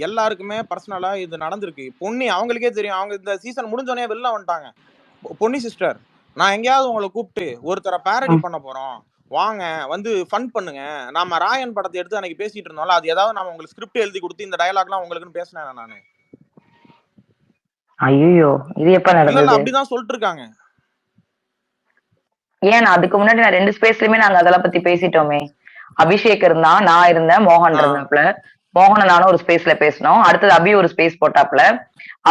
எல்லாருக்குமே பர்சனலா இது நடந்திருக்கு. பொன்னி அவங்களுக்கே தெரியும். அவங்க இந்த சீசன் முடிஞ்சோடனே வெளில வந்துட்டாங்க. பொன்னி சிஸ்டர், நான் எங்கேயாவது உங்களை கூப்பிட்டு ஒருத்தரை பேரடி பண்ண போறோம், வாங்க வந்து ஃபன் பண்ணுங்க. நாம ராயன் படத்தை எடுத்து அன்னைக்கு பேசிட்டு இருந்தோம்ல, அது ஏதாவது நம்ம உங்களுக்கு ஸ்கிரிப்ட் எழுதி கொடுத்து இந்த டயலாக்லாம் உங்களுக்குன்னு பேசினேன் நானு. ஐயோ, இது எப்ப இல்ல நடந்தது? அப்படிதான் சொல்லிட்டு இருக்காங்க. ஏன் அதுக்கு முன்னாடி நான் 2 ஸ்பேஸ்லயுமே நாங்க அதெல்லாம் பத்தி பேசிட்டோமே. அபிஷேக் இருந்தான், நான் இருந்தேன், மோகன் இருந்தாப்ல. மோகன நானும் ஒரு ஸ்பேஸ்ல பேசணும். அடுத்தது அபி ஒரு ஸ்பேஸ் போட்டாப்ல.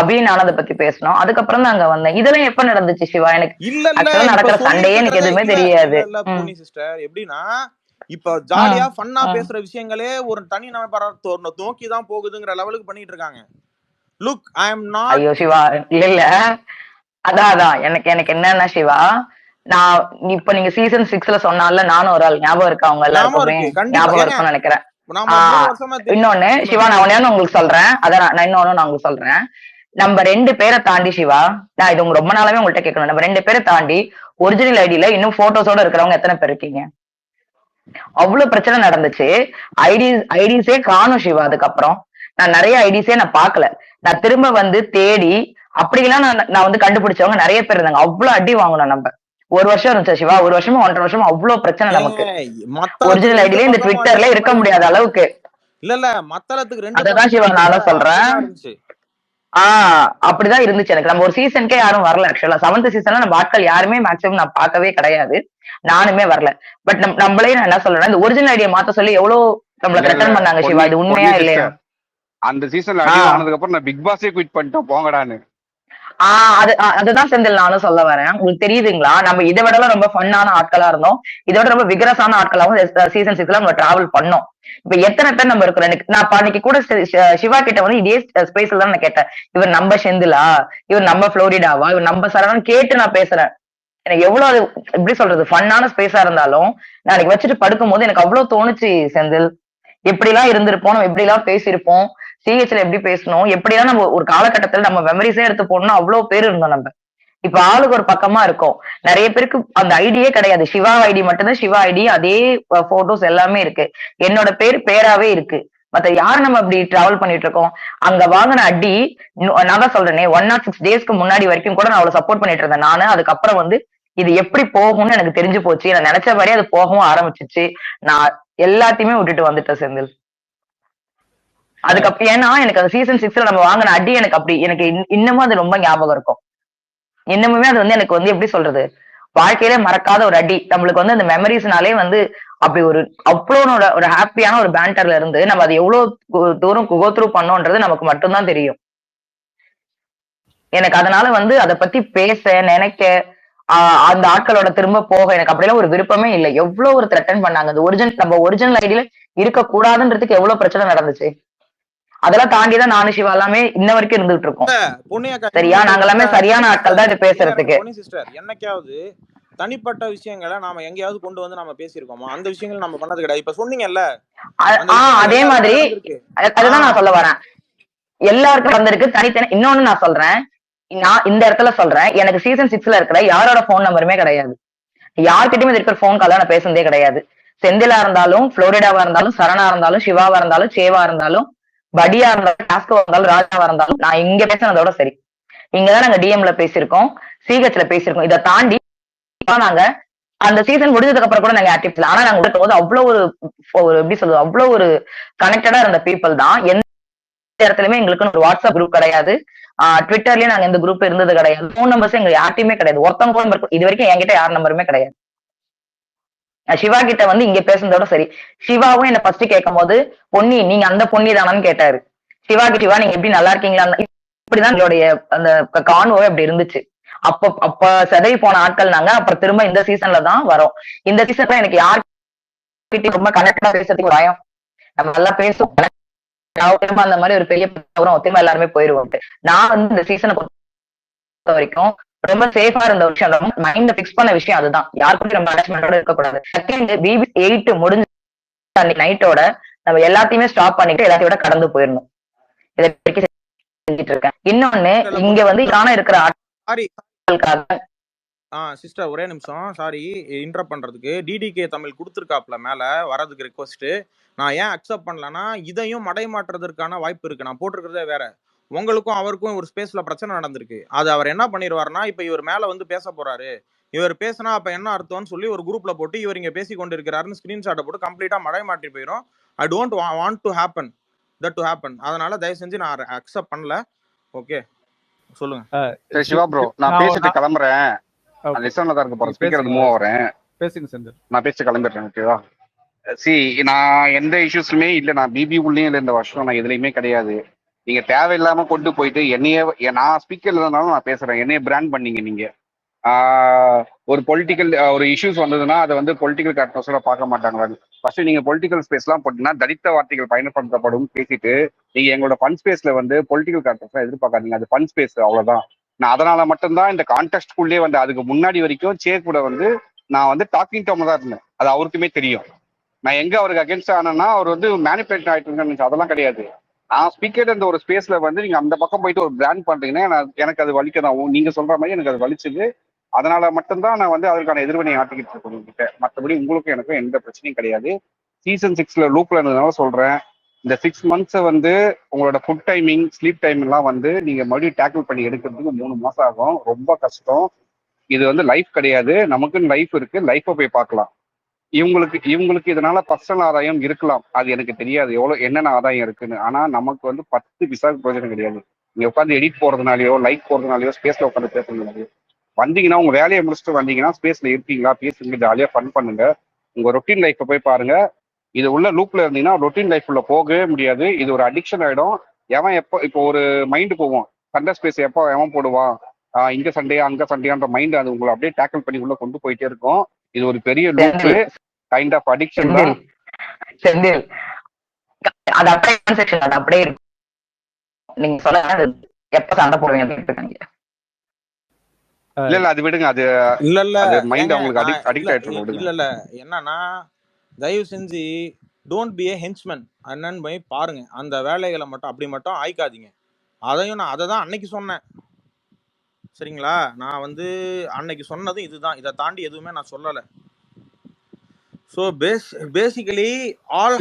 அபி நானும் அதை பத்தி பேசணும். அதுக்கப்புறம் தான் அங்க வந்தேன். இதெல்லாம் எப்ப நடந்துச்சு சிவா? எனக்கு இல்ல ஆக்சுவலா நடக்கிற சண்டையே எனக்கு எதுவுமே தெரியாது. இல்ல பூனி சிஸ்டர், எப்படின்னா இப்ப ஜாலியா ஃபன்னா பேசுற விஷயங்களே ஒரு தனி நபரை நோக்கி தான் போகுதுங்கிற லெவலுக்கு பண்ணிட்டு இருக்காங்க. Look I am not. ஐயோ சிவா, இல்ல அதான் எனக்கு என்னன்னா சிவா, நான் இப்ப நீங்க சீசன் 6ல சொன்னால நானும் ஒரு ஆள் ஞாபகம் இருக்கா? அவங்க எல்லாருக்குமே ஞாபகம் இருக்கும்னு நினைக்கிறேன். இன்னொன்னு சிவா, நான் ஒண்ணு உங்களுக்கு சொல்றேன். அதான் நான் இன்னொன்னு நான் உங்களுக்கு சொல்றேன். நம்ம 2 பேரை தாண்டி சிவா, நான் இது உங்க ரொம்ப நாளாவே உங்கள்கிட்ட கேட்கணும். நம்ம 2 பேரை தாண்டி ஒரிஜினல் ஐடியில இன்னும் போட்டோஸோட இருக்கிறவங்க எத்தனை பேர் இருக்கீங்க? அவ்வளவு பிரச்சனை நடந்துச்சு. ஐடிஸே காணும் சிவா. அதுக்கப்புறம் நான் நிறைய ஐடிஸே நான் பாக்கல. நான் திரும்ப வந்து தேடி அப்படிலாம் நான் வந்து கண்டுபிடிச்சவங்க நிறைய பேர் இருந்தாங்க. அவ்வளவு அடி வாங்கணும் நம்ம. 1 வருஷம் இருந்துச்சு சிவா, 1 வருஷமா 1.5 வருஷமா அவ்வளவு பிரச்சனை நமக்கு. ஒரிஜினல் ஐடியில இந்த ட்விட்டர்ல இருக்க முடியாத அளவுக்கு. இல்ல மத்தளத்துக்கு 2 அதான் சிவா நானும் சொல்றேன். அப்படிதான் இருந்துச்சு எனக்கு. நம்ம ஒரு சீசனுக்கே யாரும் வரல. ஆக்சுவலா 7th சீசன்ல நம்ம ஆட்கள் யாருமே மேக்ஸிமம் நான் பார்க்கவே கிடையாது. நானுமே வரல. பட் நம்மளே நான் என்ன சொல்றேன், இந்த ஒரிஜினல் ஐடியா மாத்த சொல்லி எவ்வளவு நம்மள த்ரெட்டன் பண்ணாங்க சிவா. இது உண்மையா இல்லையா? அந்த சீசன்ல அடி வாங்கினதுக்கு அப்புறம் நான் பிக் பாஸே குவிட் பண்ணிட்டேன் போங்கடான்னு. அதுதான் செந்தில் நானும் சொல்ல வரேன். உங்களுக்கு தெரியுதுங்களா, நம்ம இதை விட ரொம்ப ஃபன்னான ஆட்களா இருந்தோம். இதோட ரொம்ப விகரஸான ஆட்களாவும் சீசன் 6ல நம்ம டிராவல் பண்ணோம். இப்ப எத்தனை பேர் நம்ம இருக்கிறோம்? நான் அன்னைக்கு கூட சிவா கிட்ட வந்து இதே ஸ்பேஸ்ல தான் நான் கேட்டேன், இவர் நம்ம செந்திலா, இவர் நம்ம புளோரிடாவா, இவர் நம்ம சரவணன் கேட்டு நான் பேசுறேன். எனக்கு எவ்வளவு அது எப்படி சொல்றது ஃபன்னான ஸ்பேஸா இருந்தாலும் நான் எனக்கு வச்சுட்டு படுக்கும் போது எனக்கு அவ்வளவு தோணுச்சு செந்தில், எப்படி எல்லாம் இருந்திருப்போம், நம்ம எப்படி எல்லாம் பேசியிருப்போம், சிஹெச்ல எப்படி பேசணும், எப்படிலாம் நம்ம ஒரு காலகட்டத்துல நம்ம மெமரிஸே எடுத்து போடணும். அவ்வளவு பேர் இருந்தோம் நம்ம. இப்ப ஆளுக்கு ஒரு பக்கமா இருக்கும். நிறைய பேருக்கு அந்த ஐடியே கிடையாது. சிவா ஐடி மட்டும்தான் சிவா ஐடி. அதே போட்டோஸ் எல்லாமே இருக்கு. என்னோட பேராவே இருக்கு. மத்த யாரும் நம்ம அப்படி டிராவல் பண்ணிட்டு இருக்கோம். அங்க வாங்கின அடி நான் தான் சொல்றேனே, 106 டேஸ்க்கு முன்னாடி வரைக்கும் கூட நான் அவ்வளவு சப்போர்ட் பண்ணிட்டு இருந்தேன் நானு. அதுக்கப்புறம் வந்து இது எப்படி போகும்னு எனக்கு தெரிஞ்சு போச்சு. நான் நினைச்சபடி அது போகவும் ஆரம்பிச்சிச்சு. நான் எல்லாத்தையுமே விட்டுட்டு வந்துட்டேன் செந்தில். அதுக்கப்புறம் ஏன்னா எனக்கு அந்த சீசன் 6ல நம்ம வாங்கின அடி எனக்கு அப்படி எனக்கு இன்னமும் அது ரொம்ப ஞாபகம் இருக்கும். இன்னமுமே அது வந்து எனக்கு வந்து எப்படி சொல்றது, வாழ்க்கையிலே மறக்காத ஒரு அடி. நம்மளுக்கு வந்து அந்த மெமரிஸ்னாலே வந்து அப்படி ஒரு அவ்வளோ ஒரு ஹாப்பியான ஒரு பேண்டர்ல இருந்து நம்ம அது எவ்வளவு தூரம் கோ த்ரூ பண்ணோன்றது நமக்கு மட்டும்தான் தெரியும். எனக்கு அதனால வந்து அதை பத்தி பேச நினைக்க அந்த ஆட்களோட திரும்ப போக எனக்கு அப்படிலாம் ஒரு விருப்பமே இல்லை. எவ்வளவு ஒரு த்ரெட்டன் பண்ணாங்க. அது நம்ம ஒரிஜினல் ஐடியில இருக்க கூடாதுன்றதுக்கு எவ்வளவு பிரச்சனை நடந்துச்சு. அதெல்லாம் தாண்டிதான் நானும் சிவா எல்லாமே இன்ன வரைக்கும் இருந்துட்டு இருக்கோம். சரியா, நாங்க எல்லாமே சரியான ஆட்கள் தான் இது பேசுறதுக்கு. என்னைக்காவது தனிப்பட்ட விஷயங்களை நாம எங்கேயாவது கொண்டு வந்து நாம பேசியிருக்கோமா? அந்த விஷயங்கள் நம்ம பண்ணது கிடையாது. இப்ப சொன்னீங்கல்ல, அதே மாதிரி அதுதான் நான் சொல்ல வரேன். எல்லாருக்கும் வந்திருக்கு தனித்தனி. இன்னொன்னு நான் சொல்றேன், நான் இந்த இடத்துல சொல்றேன், எனக்கு சீசன் 6ல இருக்கிற யாரோட போன் நம்பருமே கிடையாது. யார்கிட்டயுமே இருக்கிற போன் கால நான் பேசுனதே கிடையாது. செந்திலா இருந்தாலும், புளோரிடாவா இருந்தாலும், சரணா இருந்தாலும், சிவாவா இருந்தாலும், சேவா இருந்தாலும், படியா இருந்தாலும், டாஸ்கோ இருந்தாலும், ராஜாவா இருந்தாலும், நான் இங்க பேசினதோட சரி. இங்கதான் நாங்க டிஎம்ல பேசியிருக்கோம், சிஹெச்ல பேசியிருக்கோம். இதை தாண்டி நாங்க அந்த சீசன் முடிஞ்சதுக்கு அப்புறம் கூட நாங்க ஆக்டிவ்ல, ஆனா நாங்க இருக்கும்போது அவ்வளவு ஒரு எப்படி சொல்றது, அவ்வளவு ஒரு கனெக்டடா இருந்த பீப்புள் தான். எந்த இடத்துலயுமே எங்களுக்கு ஒரு வாட்ஸ்அப் குரூப் கிடையாது. ட்விட்டர்லயும் நாங்க எந்த குரூப் இருந்தது கிடையாது. போன் நம்பர்ஸ் எங்க யார்ட்டையுமே கிடையாது. ஒருத்தவங்க போன் நம்பர் இது வரைக்கும் என்கிட்ட யார் நம்பருமே கிடையாது. சிவா கிட்ட வந்து இங்க பேசுனதோட சரி. சிவாவும் என்ன ஃபர்ஸ்ட் கேட்கும் போது, பொன்னி நீங்க அந்த பொன்னி தானு கேட்டாரு. சிவா நீங்க எப்படி நல்லா இருக்கீங்களா, இப்படிதான் எங்களுடைய அந்த கான்வோவே அப்படி இருந்துச்சு. அப்ப செதறி போன ஆட்கள் நாங்க. அப்புறம் திரும்ப இந்த சீசன்ல தான் வரோம். இந்த சீசன்ல எனக்கு யார்கிட்ட ரொம்ப கனெக்டா பேசுறதுக்கு ஒரு பயம். நம்ம நல்லா பேசுவோம், திரும்ப அந்த மாதிரி ஒரு பெரிய திரும்ப எல்லாருமே போயிருவோம். நான் வந்து இந்த சீசனை பொறுத்த வரைக்கும் ரொம்ப சேஃபா இருந்த விஷயம், ரொம்ப மைண்ட பிக்ஸ் பண்ண விஷயம் அதுதான். யாருக்கும் நம்ம அட்டாச்மெண்டோட இருக்கக்கூடாது. செகண்ட், பிபி 8 முடிஞ்ச அன்னைக்கு நைட்டோட நம்ம எல்லாத்தையுமே ஸ்டாப் பண்ணிட்டு எல்லாத்தையோட கடந்து போயிடணும். இதை செஞ்சுட்டு இருக்கேன். இன்னொன்னு, இங்க வந்து காண இருக்கிற ஆட்களுக்காக சிஸ்டர் ஒரே நிமிஷம், சாரி இன்டரப்ட் பண்றதுக்கு. டிடிகே தமிழ் கொடுத்துருக்காப்ல மேல வரதுக்கு ரிக்வஸ்ட். நான் ஏன் அக்செப்ட் பண்ணலன்னா, இதையும் மடைமாற்றுறதுக்கான வாய்ப்பு இருக்கு. நான் போட்டிருக்கிறதே வேற. உங்களுக்கும் அவருக்கும் ஒரு ஸ்பேஸ்ல பிரச்சனை நடந்திருக்கு. அது அவர் என்ன பண்ணிடுவாருன்னா, இப்ப இவர் மேல வந்து பேச போறாரு, இவர் பேசினா அப்ப என்ன அர்த்தம்னு சொல்லி ஒரு குரூப்ல போட்டு இவர் இங்க பேசி கொண்டு இருக்கிறாருன்னு ஸ்கிரீன்ஷாட்டை போட்டு கம்ப்ளீட்டா மடைமாற்றி போயிடும். I don't want to happen that to happen. அதனால தயவு செஞ்சு நான் அக்செப்ட் பண்ணல. ஓகே சொல்லுங்க. சிவா ப்ரோ, நான் பேசிட்டு கிளம்புறேன். லிசன்ல தான் இருக்க போறேன். ஸ்பீக்கர் மூவ் ஆகிறேன். பேசுங்க செந்தில். நான் பேசிட்டு கிளம்பிடுறேன். ஓகேவா? நான் எந்த இஷ்யூஸ்லுமே இல்லை. நான் பிபி உள்ளேயும் இல்லை, இந்த வருஷம் நான் எதுலையுமே கிடையாது. நீங்க தேவையில்லாம கொண்டு போயிட்டு என்னையே, நான் ஸ்பீக்கர்ல இருந்தாலும் நான் பேசுறேன், என்னைய பிராண்ட் பண்ணீங்க நீங்க. ஒரு பொலிட்டிக்கல் ஒரு இஷ்யூஸ் வந்ததுன்னா அதை வந்து பொலிட்டிக்கல் கரெக்ட்னஸோட பார்க்க மாட்டாங்க. ஃபர்ஸ்ட் நீங்க பொலிட்டிக்கல் ஸ்பேஸ்லாம் போட்டீங்கன்னா தடித்த வார்த்தைகள் பயன்படுத்தப்படும் பேசிட்டு நீங்க எங்களோட ஃபன் ஸ்பேஸ்ல வந்து பொலிட்டிக்கல் கரெக்ட்னஸ் எதிர்பார்க்காதீங்க. அது ஃபன் ஸ்பேஸ், அவ்வளவுதான். நான் அதனால மட்டும்தான் இந்த கான்டெக்ட்குள்ளே வந்து, அதுக்கு முன்னாடி வரைக்கும் கூட வந்து நான் வந்து டாக்கிங் டோம்ல தான் இருந்தேன். அது அவருக்குமே தெரியும். நான் எங்க அவருக்கு அகேன்ஸ்ட் ஆனேன்னா, அவர் வந்து மேனிபுலேட் ஆயிட்டு இருக்காங்க. அதெல்லாம் கிடையாது. நான் ஸ்பீக்கர் இந்த ஒரு ஸ்பேஸ்ல வந்து நீங்க அந்த பக்கம் போயிட்டு ஒரு பிராண்ட் பண்றீங்கன்னா எனக்கு அது வலிக்கதான். நீங்க சொல்ற மாதிரி எனக்கு அது வலிச்சுது. அதனால மட்டும்தான் நான் வந்து அதற்கான எதிர்வினை ஆட்டிக்கிட்டு இருக்கேன் உங்ககிட்ட. மற்றபடி உங்களுக்கும் எனக்கும் எந்த பிரச்சனையும் கிடையாது. சீசன் 6ல லூப்ல இருந்ததுனால சொல்றேன், இந்த 6 months வந்து உங்களோட ஃபுட் டைமிங், ஸ்லீப் டைம் எல்லாம் வந்து நீங்க மறுபடியும் டேக்கிள் பண்ணி எடுக்கிறதுக்கு 3 மாசம் ஆகும். ரொம்ப கஷ்டம். இது வந்து லைஃப் கிடையாது. நமக்குன்னு லைஃப் இருக்கு. லைஃப்பை போய் பார்க்கலாம். இவங்களுக்கு இதனால பர்சனல் ஆதாயம் இருக்கலாம். அது எனக்கு தெரியாது எவ்வளவு என்னென்ன ஆதாயம் இருக்குன்னு. ஆனா நமக்கு வந்து 10 பைசாவுக்கு பிரயோஜனம் கிடையாது. நீங்க உட்காந்து எடிட் போறதுனாலயோ, லைக் போறதுனாலயோ, ஸ்பேஸ்ல உட்காந்து பேசுறதுனாலயோ வந்தீங்கன்னா, உங்க வேலையை முடிச்சுட்டு வந்தீங்கன்னா ஸ்பேஸ்ல இருக்கீங்களா, பேசுங்க, ஜாலியா ஃபன் பண்ணுங்க. உங்க ரொட்டீன் லைஃப்பை போய் பாருங்க. இது உள்ள லூப்ல இருந்தீங்கன்னா ரொட்டீன் லைஃப் உள்ள போகவே முடியாது. இது ஒரு அடிக்ஷன் ஆயிடும். எவன் இப்போ ஒரு மைண்டு போவோம், சண்டே ஸ்பேஸ் எப்போ எவன் போடுவான், இங்க சண்டையா அங்க சண்டையான்ற மைண்ட் அது உங்களை அப்படியே டேக்கிள் பண்ணி உள்ள கொண்டு போயிட்டே இருக்கும். இது ஒரு பெரிய லூப், கைண்ட் ஆஃப் அடிக்ஷன் தான். அது அப்படியே இருக்கும். நீங்க சொல்ல எப்ப சண்டை போடுவீங்க? இல்ல அது விடுங்க. அது இல்ல மைண்ட் அவங்களுக்கு அடிக்ட் ஆயிட்டு இருக்கும். இல்ல என்னன்னா, தயவு செஞ்சு டோன்ட் பி ஏ ஹென்ச்மேன். என்னன்னு போய் பாருங்க. அந்த வேலைகளை மட்டும் அப்படி மட்டும் ஆய்க்காதீங்க. அதையும் நான் அதை தான் அன்னைக்கு சொன்னேன். சரிங்களா? நான் வந்து அன்னைக்கு சொன்னதும் இதுதான். இதை தாண்டி எதுவுமே நான் சொல்லலை. ஸோ பேசிக்கலி ஆல்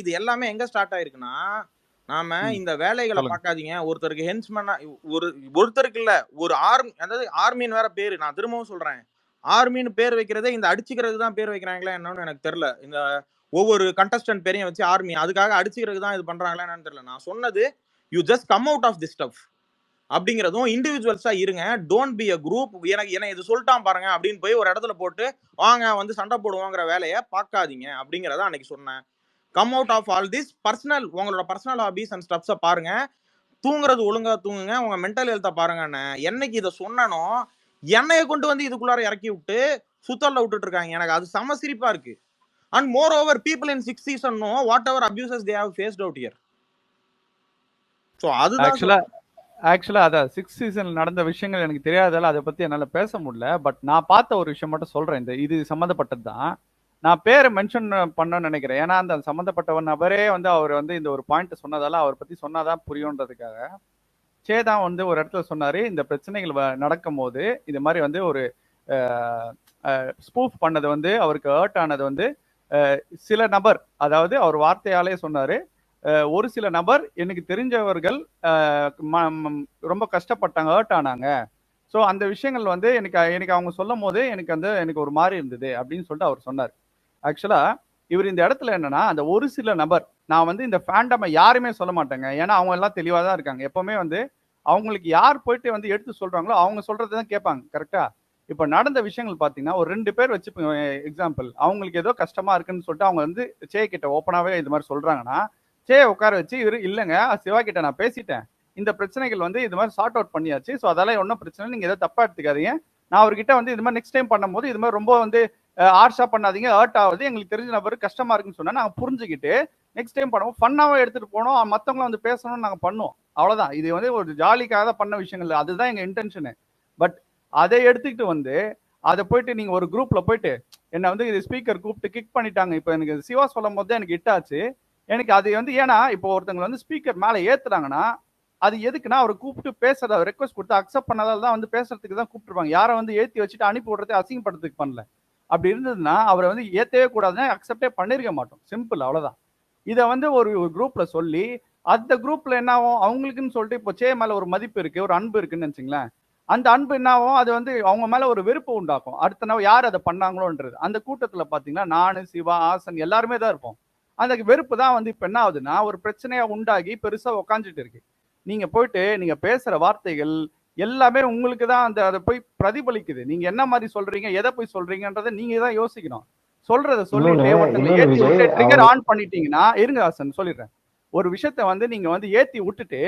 இது எல்லாமே எங்க ஸ்டார்ட் ஆயிருக்குன்னா, நாம இந்த வேலைகளை பார்க்காதீங்க. ஒருத்தருக்கு ஹென்ச்மேனா, ஒருத்தருக்கு இல்ல, ஒரு ஆர்மி, அதாவது ஆர்மின்னு வேற பேரு. நான் திரும்பவும் சொல்றேன், ஆர்மின்னு பேர் வைக்கிறதே இந்த அடிச்சுக்கிறதுக்கு தான் பேர் வைக்கிறாங்களா என்னன்னு எனக்கு தெரியல. இந்த ஒவ்வொரு கண்டஸ்டன்ட் பேரையும் வச்சு ஆர்மி, அதுக்காக அடிச்சுக்கிறதுக்கு தான் இது பண்றாங்களா என்னன்னு தெரியல. நான் சொன்னது you just come out of this stuff அப்படிங்கிறதும் இண்டிவிஜுவல்ஸா இருங்க. Don't be a group. என்ன இது சொல்லிட்டான் பாருங்க அப்படின்னு போய் ஒரு இடத்துல போட்டு வாங்க வந்து சண்டை போடுவோங்கிற வேலையை பார்க்காதீங்க அப்படிங்கிறத அன்னைக்கு சொன்னேன். Come out of all this personal, உங்களோட பர்சனல் ஹாபிஸ் அண்ட் ஸ்டப்ஸை பாருங்க. தூங்குறது ஒழுங்கா தூங்குங்க. உங்க மென்டல் ஹெல்த்தை பாருங்கன்னு என்னைக்கு இதை சொன்னனோ, என்னைய கொண்டு வந்து இதுக்குள்ளார இறக்கி விட்டு சுத்தல்ல விட்டுட்டு இருக்காங்க. எனக்கு அது செம சிரிப்பா இருக்கு. And moreover people in 6 season know whatever abuses they have faced out here. So அதுதான் ஆக்சுவலா அதான் 6th season நடந்த விஷயங்கள் எனக்கு தெரியாதால அதை பத்தி என்னால பேச முடியல. பட் நான் பார்த்த ஒரு விஷயம் மட்டும் சொல்றேன். இது சம்மந்தப்பட்டது தான். நான் பேரை மென்ஷன் பண்ணணும்னு நினைக்கிறேன். ஏன்னா அந்த சம்மந்தப்பட்ட நபரே வந்து அவர் வந்து இந்த ஒரு பாயிண்ட் சொன்னதால அவர் பத்தி சொன்னாதான் புரியுன்றதுக்காக சேதான் வந்து ஒரு இடத்துல சொன்னாரு, இந்த பிரச்சனைகள் நடக்கும் போது இது மாதிரி வந்து ஒரு ஸ்பூஃப் பண்ணது வந்து அவருக்கு ஹர்ட் ஆனது வந்து சில நபர், அதாவது அவர் வார்த்தையாலே சொன்னாரு, ஒரு சில நபர் எனக்கு தெரிஞ்சவர்கள் ரொம்ப கஷ்டப்பட்டாங்க, ஹர்ட் ஆனாங்க. ஸோ அந்த விஷயங்கள் வந்து எனக்கு அவங்க சொல்லும் போது எனக்கு ஒரு மாதிரி இருந்தது அப்படின்னு சொல்லிட்டு அவர் சொன்னார். ஆக்சுவலா இவர் இந்த இடத்துல என்னன்னா, அந்த ஒரு சில நபர், நான் வந்து இந்த ஃபேண்டமை யாருமே சொல்ல மாட்டேங்க. ஏன்னா அவங்க எல்லாம் தெளிவாக தான் இருக்காங்க. எப்பவுமே வந்து அவங்களுக்கு யார் போயிட்டு வந்து எடுத்து சொல்றாங்களோ அவங்க சொல்றதை தான் கேட்பாங்க. கரெக்டா? இப்போ நடந்த விஷயங்கள் பார்த்தீங்கன்னா, ஒரு 2 பேர் வச்சு எக்ஸாம்பிள், அவங்களுக்கு ஏதோ கஷ்டமா இருக்குன்னு சொல்லிட்டு அவங்க வந்து சே கிட்ட ஓப்பனாகவே இது மாதிரி சொல்றாங்கன்னா, சே உட்கார வச்சு இவர் இல்லைங்க சிவா கிட்ட நான் பேசிட்டேன், இந்த பிரச்சனைகள் வந்து இது மாதிரி சார்ட் அவுட் பண்ணியாச்சு. ஸோ அதெல்லாம் ஒன்றும் பிரச்சனை, நீங்க எதாவது தப்பா எடுத்துக்காதீங்க. நான் அவர்கிட்ட வந்து இது மாதிரி நெக்ஸ்ட் டைம் பண்ணும்போது இது மாதிரி ரொம்ப வந்து ஹார்ஷா பண்ணாதீங்க, ஹர்ட் ஆகுது, எங்களுக்கு தெரிஞ்ச நபருக்கு கஷ்டமா இருக்குன்னு சொன்னா நாங்கள் புரிஞ்சுக்கிட்டு நெக்ஸ்ட் டைம் பண்ணுவோம், ஃபன்னாவே எடுத்துட்டு போனோம், மற்றவங்களும் வந்து பேசணும்னு நாங்கள் பண்ணுவோம். அவ்வளவுதான். இது வந்து ஒரு ஜாலிக்காக தான் பண்ண விஷயங்கள், அதுதான் எங்க இன்டென்ஷனு. பட் அதை எடுத்துக்கிட்டு வந்து அதை போயிட்டு நீங்க ஒரு குரூப்ல போயிட்டு என்ன வந்து இது ஸ்பீக்கர் கூப்பிட்டு கிக் பண்ணிட்டாங்க. இப்போ எனக்கு சிவா சொல்லும் போது தான் எனக்கு இட்டாச்சு. எனக்கு அது வந்து ஏன்னா இப்போ ஒருத்தவங்க வந்து ஸ்பீக்கர் மேலே ஏத்துறாங்கன்னா அது எதுக்குன்னா அவரை கூப்பிட்டு பேசுறத ரெக்வஸ்ட் கொடுத்து அக்செப்ட் பண்ணதால தான் வந்து பேசுறதுக்கு தான் கூப்பிட்டுருப்பாங்க. யாரை வந்து ஏற்றி வச்சுட்டு அனுப்பி விடுறதை அசிங்கப்படுறதுக்கு பண்ணல. அப்படி இருந்ததுன்னா அவரை வந்து ஏற்றவே கூடாதுன்னா அக்செப்டே பண்ணிருக்க மாட்டோம். சிம்பிள், அவ்வளோதான். இதை வந்து ஒரு குரூப்ல சொல்லி அந்த குரூப்ல என்ன ஆகும், அவங்களுக்குன்னு சொல்லிட்டு இப்போ சே மேல ஒரு மதிப்பு இருக்கு, ஒரு அன்பு இருக்குன்னு நினைச்சிங்களேன். அந்த அன்பு என்ன ஆகும், அது வந்து அவங்க மேல ஒரு வெறுப்பு உண்டாக்கும். அடுத்த நாள் யார் அதை பண்ணாங்களோன்றது. அந்த கூட்டத்துல பாத்தீங்கன்னா நானு, சிவா, ஆசன் எல்லாருமே தான் இருப்போம். அந்த வெறுப்பு தான் வந்து இப்ப என்ன ஆகுதுன்னா ஒரு பிரச்சனையா உண்டாகி பெருசா உக்காந்துட்டு இருக்கு. நீங்க போயிட்டு நீங்க பேசுற வார்த்தைகள் எல்லாமே உங்களுக்கு தான் அந்த அதை போய் பிரதிபலிக்குது. நீங்க என்ன மாதிரி சொல்றீங்க, எதை போய் சொல்றீங்கன்றதை நீங்க தான் யோசிக்கணும். சொல்றத சொல்லிட்டு ஒருத்தங்களை ஏத்தி விட்டு ட்ரிகர் ஆன் பண்ணிட்டீங்கன்னா, இருங்க ஆசன் சொல்லிடுறேன். ஒரு விஷயத்த வந்து நீங்க வந்து ஏத்தி விட்டுட்டு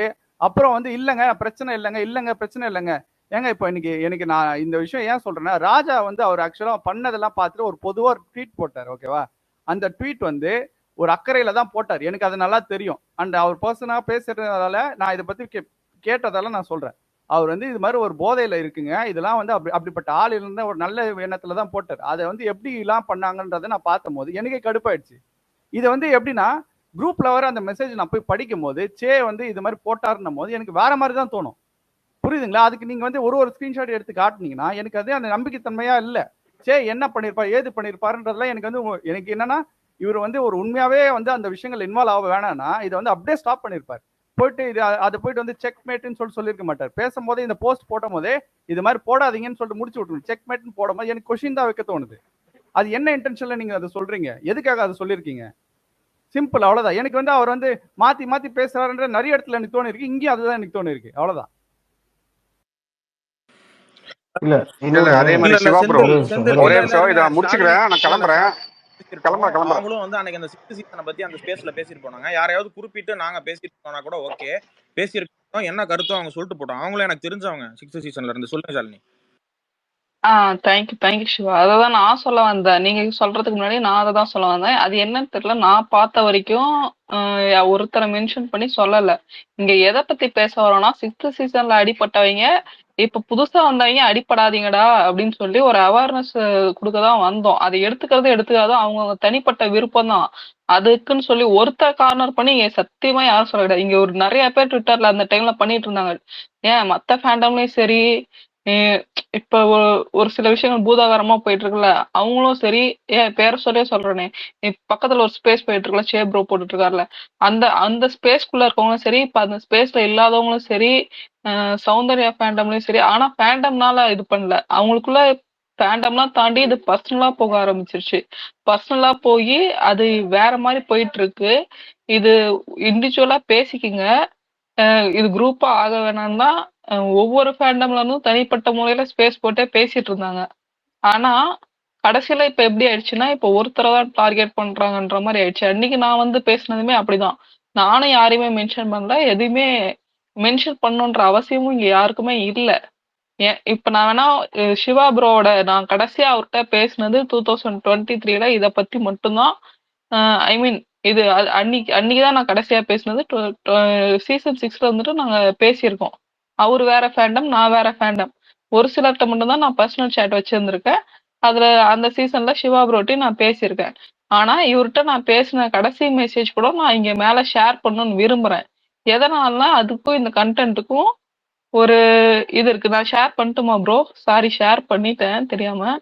அப்புறம் வந்து இல்லைங்க பிரச்சனை இல்லைங்க, இல்லைங்க பிரச்சனை இல்லைங்க. ஏங்க இப்போ எனக்கு நான் இந்த விஷயம் ஏன் சொல்றேன்னா, ராஜா வந்து அவர் ஆக்சுவலா பண்ணதெல்லாம் பார்த்துட்டு ஒரு பொதுவா ஒரு ட்வீட் போட்டார், ஓகேவா? அந்த ட்வீட் வந்து ஒரு அக்கறையில தான் போட்டார், எனக்கு அது நல்லா தெரியும். அண்ட் அவர் பர்சனாக பேசுறதுனால நான் இதை பத்தி கேட்டதால நான் சொல்றேன். அவர் வந்து இது மாதிரி ஒரு போதையில இருக்குங்க, இதெல்லாம் வந்து அப்படிப்பட்ட ஆள் இருந்த ஒரு நல்ல எண்ணத்துல தான் போட்டார். அதை வந்து எப்படி எல்லாம் பண்ணாங்கன்றதை நான் பார்த்தும் போது எனக்கே கடுப்பாயிடுச்சு. இதை வந்து எப்படின்னா குரூப்ல வர அந்த மெசேஜ் நான் போய் படிக்கும் போது சே வந்து இது மாதிரி போட்டாருன்னும் போது எனக்கு வேற மாதிரி தான் தோணும். புரியுதுங்களா? அதுக்கு நீங்க வந்து ஒரு ஸ்கிரீன்ஷாட் எடுத்து காட்டுனீங்கன்னா எனக்கு அது அந்த நம்பிக்கைத்தன்மையா இல்ல. சே என்ன பண்ணிருப்பார், ஏது பண்ணிருப்பாருன்றதுலாம் எனக்கு வந்து எனக்கு என்னன்னா இவர் வந்து ஒரு உண்மையாவே வந்து அந்த விஷயங்கள் இன்வால்வ் ஆக வேணாம்னா இதை வந்து அப்படியே ஸ்டாப் பண்ணிருப்பார். போயிட்டு இது அதை போயிட்டு வந்து செக்மேட்னு சொல்லியிருக்க மாட்டார். பேசும்போதே இந்த போஸ்ட் போடும் போதே இது மாதிரி போடாதீங்கன்னு சொல்லிட்டு முடிச்சு விட்டுருங்க. செக்மேட்னு போடும்போது எனக்கு கொஸ்டின் தான் வைக்க தோணுது. அது என்ன இன்டென்ஷன்ல நீங்க அதை சொல்றீங்க, எதுக்காக அதை சொல்லியிருக்கீங்க? சிம்பிள், அவ்வளவுதான். எனக்கு வந்து அவர் வந்து மாத்தி மாத்தி பேசுறாருன்ற நிறைய இடத்துல எனக்கு தோணி இருக்கு, இங்கேயும் அதுதான் எனக்கு தோணி இருக்கு, அவ்வளவுதான். இல்ல அதே மாதிரி சிவா ப்ரோ ஒரே நிமிஷம் இதை முடிச்சுக்கிறேன், நான் கிளம்புறேன். அவங்களும் வந்து அன்னைக்கு அந்த 6th சீசனை பத்தி அந்த ஸ்பேஸ்ல பேசிட்டு போனாங்க. யாரையாவது குறிப்பிட்டு நாங்க பேசிட்டு போனா கூட ஓகே, பேசியிருக்கோம், என்ன கருத்தோ அவங்க சொல்லிட்டு போட்டோம். அவங்களும் எனக்கு தெரிஞ்சவங்க 6th சீசன்ல இருந்து. சொல்லுங்க ஷாலினி. தேங்க்யூ சிவா. அததான் நான் சொல்ல வந்தேன். நீங்க சொல்றதுக்கு முன்னாடி நான் அதை தான் சொல்ல வந்தேன். அது என்னன்னு தெரியல, நான் பார்த்த வரைக்கும் ஒருத்தரை மென்ஷன் பண்ணி சொல்லல. இங்க எதை பத்தி பேச வரோம்னா 6th சீசன்ல அடிப்பட்டவங்க இப்ப புதுசா வந்தவங்க அடிப்படாதீங்கடா அப்படின்னு சொல்லி ஒரு அவேர்னஸ் கொடுக்கதான் வந்தோம். அதை எடுத்துக்காதோ அவங்க தனிப்பட்ட விருப்பம் தான். அதுக்குன்னு சொல்லி ஒருத்தர் கார்னர் பண்ணி சத்தியமா யாரும் சொல்ல கிடையாது. இங்க ஒரு நிறைய பேர் ட்விட்டர்ல அந்த டைம்ல பண்ணிட்டு இருந்தாங்க. ஏன் மத்த ஃபேண்டம்லயும் சரி, இப்ப ஒரு சில விஷயங்கள் பூதாகரமா போயிட்டு இருக்குல்ல, அவங்களும் சரி, ஏன் பேரை சொல்றேனே, பக்கத்துல ஒரு ஸ்பேஸ் போயிட்டு இருக்குல்ல, ஷே ப்ரோ போட்டுட்டு இருக்காருல, அந்த ஸ்பேஸ்க்குள்ள இருக்கவங்களும் சரி, இப்ப அந்த ஸ்பேஸ்ல இல்லாதவங்களும் சரி, சௌந்தர்யா ஃபேண்டம்லயும் சரி, ஆனா ஃபேண்டம்னால இது பண்ணல, அவங்களுக்குள்ள ஃபேண்டம்லாம் தாண்டி இது பர்சனலா போக ஆரம்பிச்சிருச்சு. பர்சனலா போய் அது வேற மாதிரி போயிட்டு இருக்கு. இது இண்டிவிஜுவலா பேசிக்கிங்க, இது குரூப்பா ஆக வேணாம் தான் ஒவ்வொரு ஃபேண்டம்ல இருந்தும் தனிப்பட்ட முறையில ஸ்பேஸ் போட்டே பேசிட்டு இருந்தாங்க. ஆனா கடைசியில இப்ப எப்படி ஆயிடுச்சுன்னா, இப்ப ஒருத்தரை தான் டார்கெட் பண்றாங்கன்ற மாதிரி ஆயிடுச்சு. அன்னைக்கு நான் வந்து பேசினதுமே அப்படிதான். நானும் யாரையுமே மென்ஷன் பண்ணல, எதையுமே மென்ஷன் பண்ணணுன்ற அவசியமும் இங்க யாருக்குமே இல்ல. இப்ப நான் வேணா சிவா ப்ரோவோட நான் கடைசியா அவர்கிட்ட பேசினது 2023ல இதை பத்தி மட்டும்தான். ஐ மீன் இது அன்னைக்குதான் நான் கடைசியா பேசினது. சீசன் 6ல வந்துட்டு நாங்க பேசியிருக்கோம். அவரு வேற ஃபேண்டம், நான் வேற ஃபேண்டம். ஒரு சிலர்கிட்ட மட்டும்தான் நான் பர்சனல் சேட் வச்சிருந்திருக்கேன். அதுல அந்த சீசன்ல சிவா ப்ரோட்டி நான் பேசியிருக்கேன். ஆனா இவர்கிட்ட நான் பேசின கடைசி மெசேஜ் கூட நான் இங்க மேல ஷேர் பண்ணணும்னு விரும்புறேன். எதனாலனா அதுக்கும் இந்த கண்டென்ட்டுக்கும் ஒரு இது இருக்கு. நான் ஷேர் பண்ணட்டுமா ப்ரோ? சாரி, ஷேர் பண்ணிட்டேன் தெரியாம.